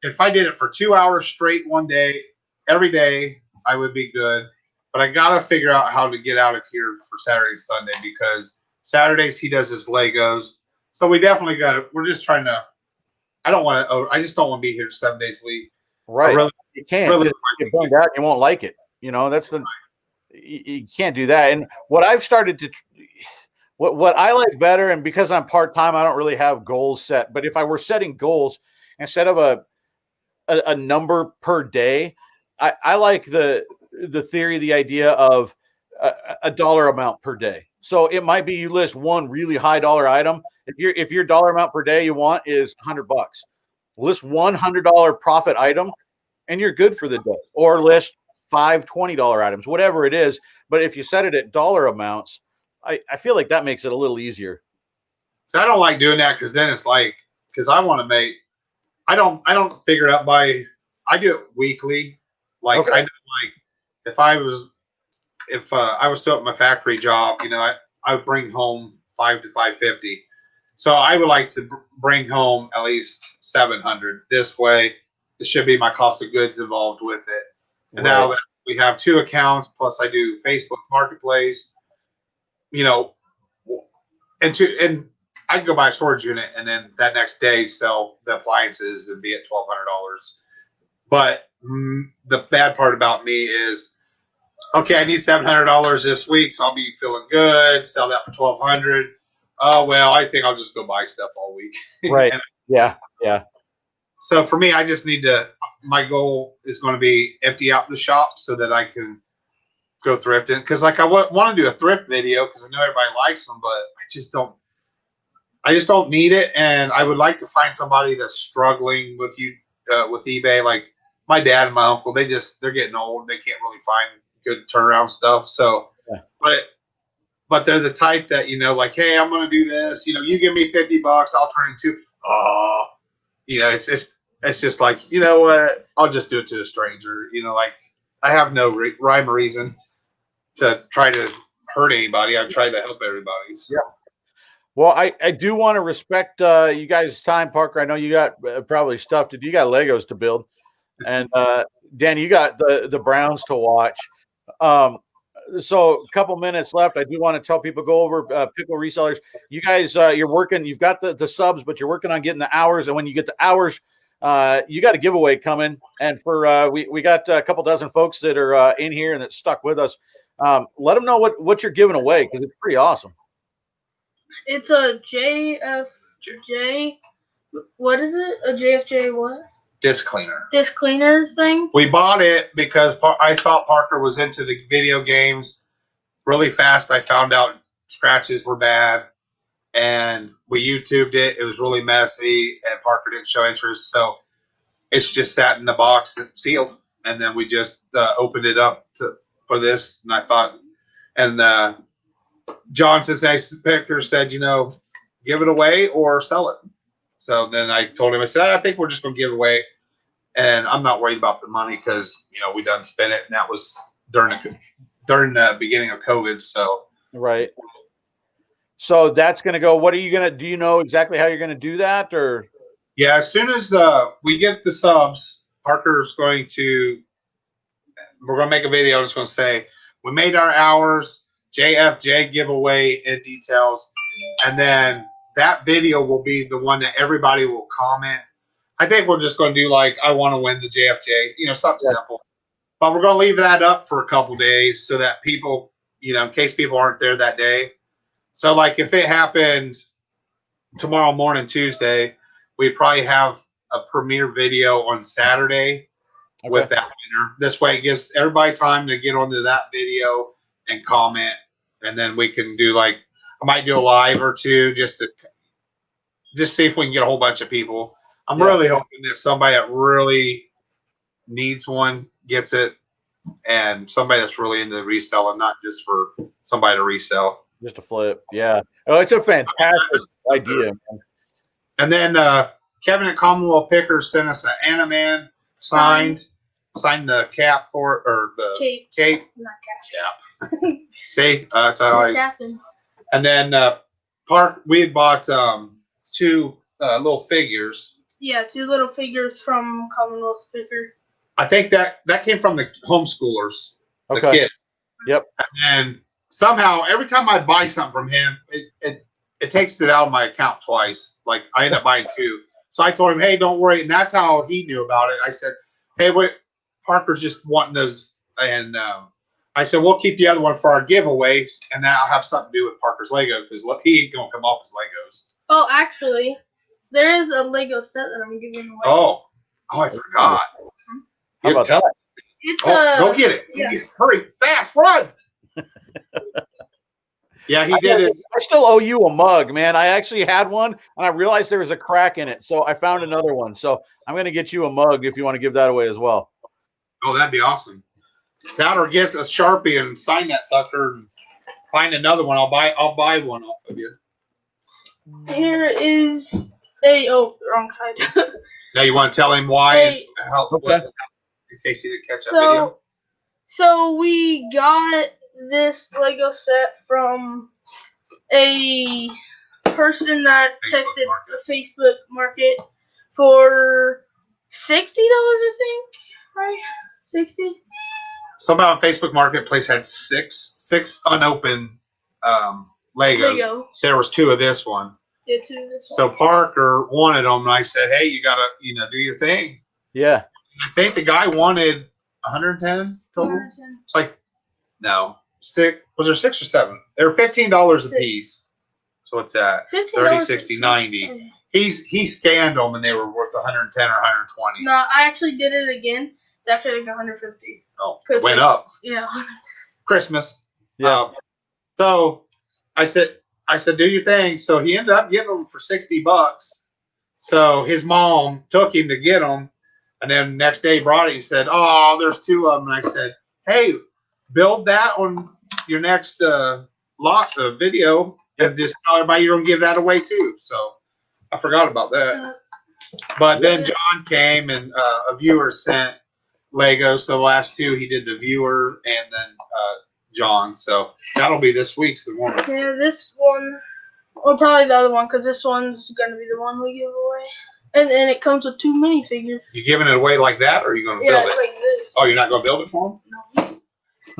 if I did it for 2 hours straight one day, every day, I would be good. But I got to figure out how to get out of here for Saturday, Sunday, because Saturdays he does his Legos. So we definitely we're just trying to, I just don't want to be here 7 days a week. Right. You can't. Really get burned out, you won't like it. That's you can't do that. And what I've started to, what I like better, and because I'm part-time, I don't really have goals set, but if I were setting goals instead of a number per day, I like the theory, the idea of a dollar amount per day. So it might be you list one really high dollar item. If your dollar amount per day you want is $100, list $100 profit item, and you're good for the day. Or list 5 $20 items, whatever it is. But if you set it at dollar amounts, I feel like that makes it a little easier. So I don't like doing that because then it's like, because I want to make, I don't figure it out by, I do it weekly. Like Okay. I know, like if I was still at my factory job, you know, I would bring home 5 to 550. So I would like to bring home at least 700. This way, it should be my cost of goods involved with it. And now that we have 2 accounts, plus I do Facebook Marketplace, you know, and I can go buy a storage unit and then that next day sell the appliances and be at $1,200. But the bad part about me is, okay, I need $700 this week, so I'll be feeling good. Sell that for $1,200. Oh well, I think I'll just go buy stuff all week. Right. And yeah. so for me, I just need to. My goal is going to be empty out the shop so that I can go thrifting. Because like I want to do a thrift video because I know everybody likes them, but I just don't. I just don't need it, and I would like to find somebody that's struggling with with eBay. Like my dad and my uncle, they're getting old. They can't really find good turnaround stuff. So, yeah. But they're the type that, you know, like, hey, I'm going to do this. You know, you give me $50, I'll turn it to. Oh, you know, it's just like, you know what? I'll just do it to a stranger. You know, like I have no rhyme or reason to try to hurt anybody. I'm trying to help everybody. So. Yeah. Well, I do want to respect you guys' time, Parker. I know you got probably stuff to do. You got Legos to build. And Danny, you got the Browns to watch. So a couple minutes left. I do want to tell people, go over Piqua Resellers. You guys, you're working. You've got the subs, but you're working on getting the hours. And when you get the hours, you got a giveaway coming. And for we got a couple dozen folks that are in here and that stuck with us. Let them know what you're giving away because it's pretty awesome. It's a JFJ. What is it? A JFJ what? Disc cleaner. Disc cleaner thing. We bought it because I thought Parker was into the video games. Really fast, I found out scratches were bad, and we YouTubed it. It was really messy, and Parker didn't show interest, so it's just sat in the box and sealed. And then we just opened it up for this, and I thought, and John Picker said, you know, give it away or sell it. So then I told him, I said, I think we're just going to give it away. And I'm not worried about the money because, you know, we done spent it. And that was during the beginning of COVID. So. Right. So that's going to go. What are you going to, do you know exactly how you're going to do that or? Yeah. As soon as we get the subs, Parker's we're going to make a video. And it's going to say, we made our hours, JFJ giveaway in details. And then that video will be the one that everybody will comment. I think we're just going to do like, I want to win the JFJ, you know, something simple. But we're going to leave that up for a couple days so that people, you know, in case people aren't there that day. So like if it happened tomorrow morning, Tuesday, we'd probably have a premiere video on Saturday with that winner. This way it gives everybody time to get onto that video and comment. And then we can do like, I might do a live or two just see if we can get a whole bunch of people. I'm really hoping that somebody that really needs one gets it, and somebody that's really into reselling, not just for somebody to resell. Just a flip. Yeah. Oh, it's a fantastic idea. Man. And then Kevin at Commonwealth Pickers sent us an Animan signed the cap for it, or the cape. Not cap. Cap. See, that's how I. And then we had bought 2 little figures. Yeah, 2 little figures from Commonwealth Picker. I think that came from the homeschoolers, the kid. Yep. And then somehow every time I buy something from him, it takes it out of my account twice. Like I end up buying 2. So I told him, hey, don't worry. And that's how he knew about it. I said, hey, Parker's just wanting those. And I said, we'll keep the other one for our giveaways. And then I'll have something to do with Parker's Lego because he ain't going to come off his Legos. Oh, actually, there is a Lego set that I'm giving away. Oh, I forgot. How about that? It's Go get it. yeah. Hurry, fast, run. Yeah, he did it. I still owe you a mug, man. I actually had one, and I realized there was a crack in it, so I found another one. So I'm going to get you a mug if you want to give that away as well. Oh, that'd be awesome. Powder gets a Sharpie and sign that sucker and find another one. I'll buy one off of you. Here is wrong side. Now you want to tell him why? Okay. In case he didn't catch that video. So we got this Lego set from a person that checked it the Facebook market for $60, I think, right? 60. Somebody on Facebook Marketplace had six unopened Legos. Lego. There was 2 of this one. Yeah, 2 of this So one. Parker wanted them, and I said, "Hey, you gotta, do your thing." Yeah. I think the guy wanted 110 total. 110. It's like, no, 6. Was there 6 or 7? They were $15 a piece. So what's that? $15. 30, 60, 90. He scanned them, and they were worth 110 or 120. No, I actually did it again. It's actually like 150. Oh, it went up. Yeah. Christmas. Yeah. So I said, do your thing. So he ended up getting them for $60. So his mom took him to get them, and then next day brought it. He said, "Oh, there's 2 of them." And I said, "Hey, build that on your next video, and just tell everybody you're gonna give that away too." So I forgot about that. But then John came, and a viewer sent Lego. So the last 2 he did the viewer and then John. So that'll be this week's the one. Yeah, this one, or probably the other one, because this one's gonna be the one we give away. And then it comes with 2 minifigures. You giving it away like that, or are you gonna build it? Like this. Oh, you're not gonna build it for him? No.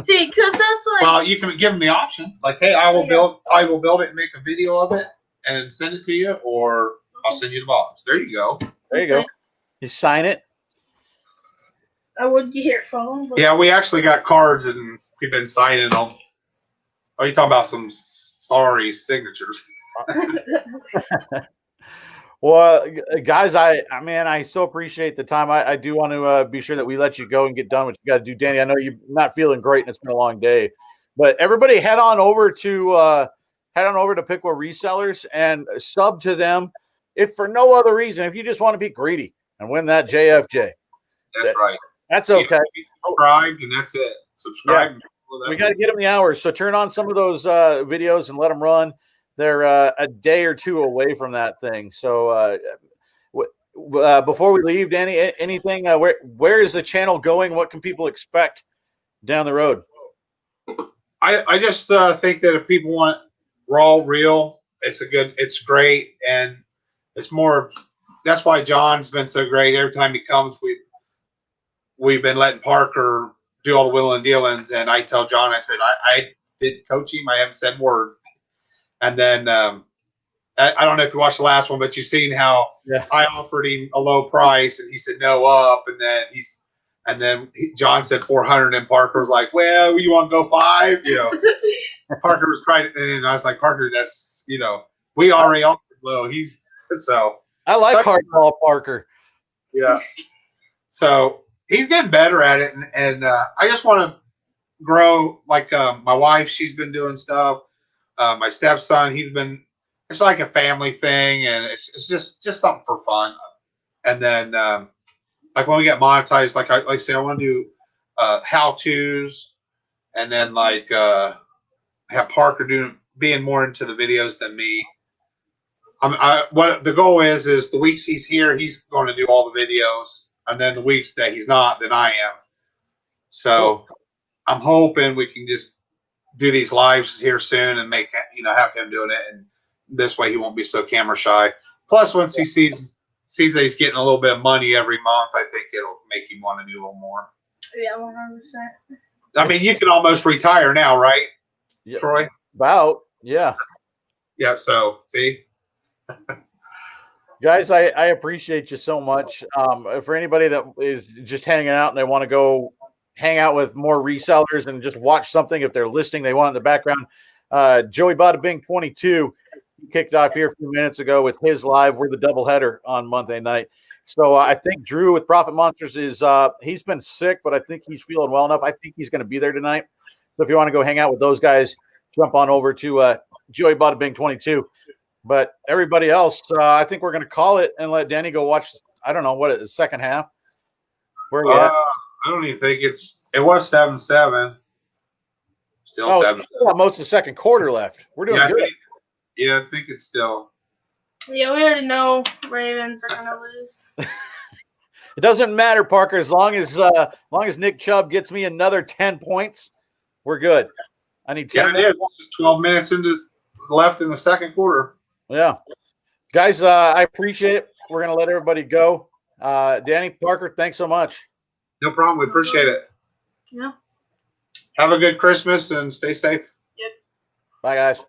See, because that's like. Well, you can give them the option. Like, hey, I will build it and make a video of it and send it to you, or I'll send you the box. There you go. There you go. You sign it. I would get your phone. But Yeah, we actually got cards and we've been signing them. Oh, you talking about some sorry signatures? Well, guys, I so appreciate the time. I do want to be sure that we let you go and get done what you got to do, Danny. I know you're not feeling great and it's been a long day, but everybody head on over to Piqua Resellers and sub to them, if for no other reason, if you just want to be greedy and win that JFJ. That's right. That's okay. Subscribed and that's it. Subscribe. Yeah. We got to get them the hours. So turn on some of those videos and let them run. They're a day or 2 away from that thing. So before we leave, Danny, anything? Where is the channel going? What can people expect down the road? I just think that if people want raw, real, it's great, and it's more. That's why John's been so great. Every time he comes, we've been letting Parker do all the wheeling and dealings, and I tell John, I said I did coach him. I haven't said a word. And then I don't know if you watched the last one, but you've seen how I offered him a low price, and he said no up, and then John said 400, and Parker was like, "Well, you want to go 5?" Parker was trying, and I was like, "Parker, that's we already offered low." I like hardball Parker. Yeah. So he's getting better at it, and I just want to grow. Like my wife, she's been doing stuff. My stepson, it's like a family thing, and it's just something for fun. And then like when we get monetized, like I say, I want to do how-tos, and then like have Parker being more into the videos than me. What the goal is the weeks he's here, he's going to do all the videos, and then the weeks that he's not, then I am. So I'm hoping we can just do these lives here soon and make have him doing it, and this way he won't be so camera shy. Plus, once he sees that he's getting a little bit of money every month, I think it'll make him want to do a little more. Yeah, 100%. I mean, you can almost retire now, right, Troy? About, yeah. Yeah. So see, guys, I appreciate you so much. For anybody that is just hanging out and they want to go hang out with more resellers and just watch something, if they're listing they want in the background, Joey Bada Bing 22 kicked off here a few minutes ago with his live. We're the doubleheader on Monday night. So I think Drew with Profit Monsters is he's been sick, but I think he's feeling well enough. I think he's going to be there tonight. So if you want to go hang out with those guys, jump on over to Joey Bada Bing 22. But everybody else, I think we're going to call it and let Danny go watch. I don't know what it is, second half. Where are we at? I don't even think it was 7-7. Still 7. Most of the second quarter left. We're doing good. I think it's still. Yeah, we already know Ravens are gonna lose. It doesn't matter, Parker. As long as Nick Chubb gets me another 10 points, we're good. I need 10. Yeah, it is. It's just 12 minutes left in the second quarter. Yeah, guys, I appreciate it. We're gonna let everybody go. Danny, Parker, thanks so much. No problem. We appreciate it. Yeah. Have a good Christmas and stay safe. Yep. Bye, guys.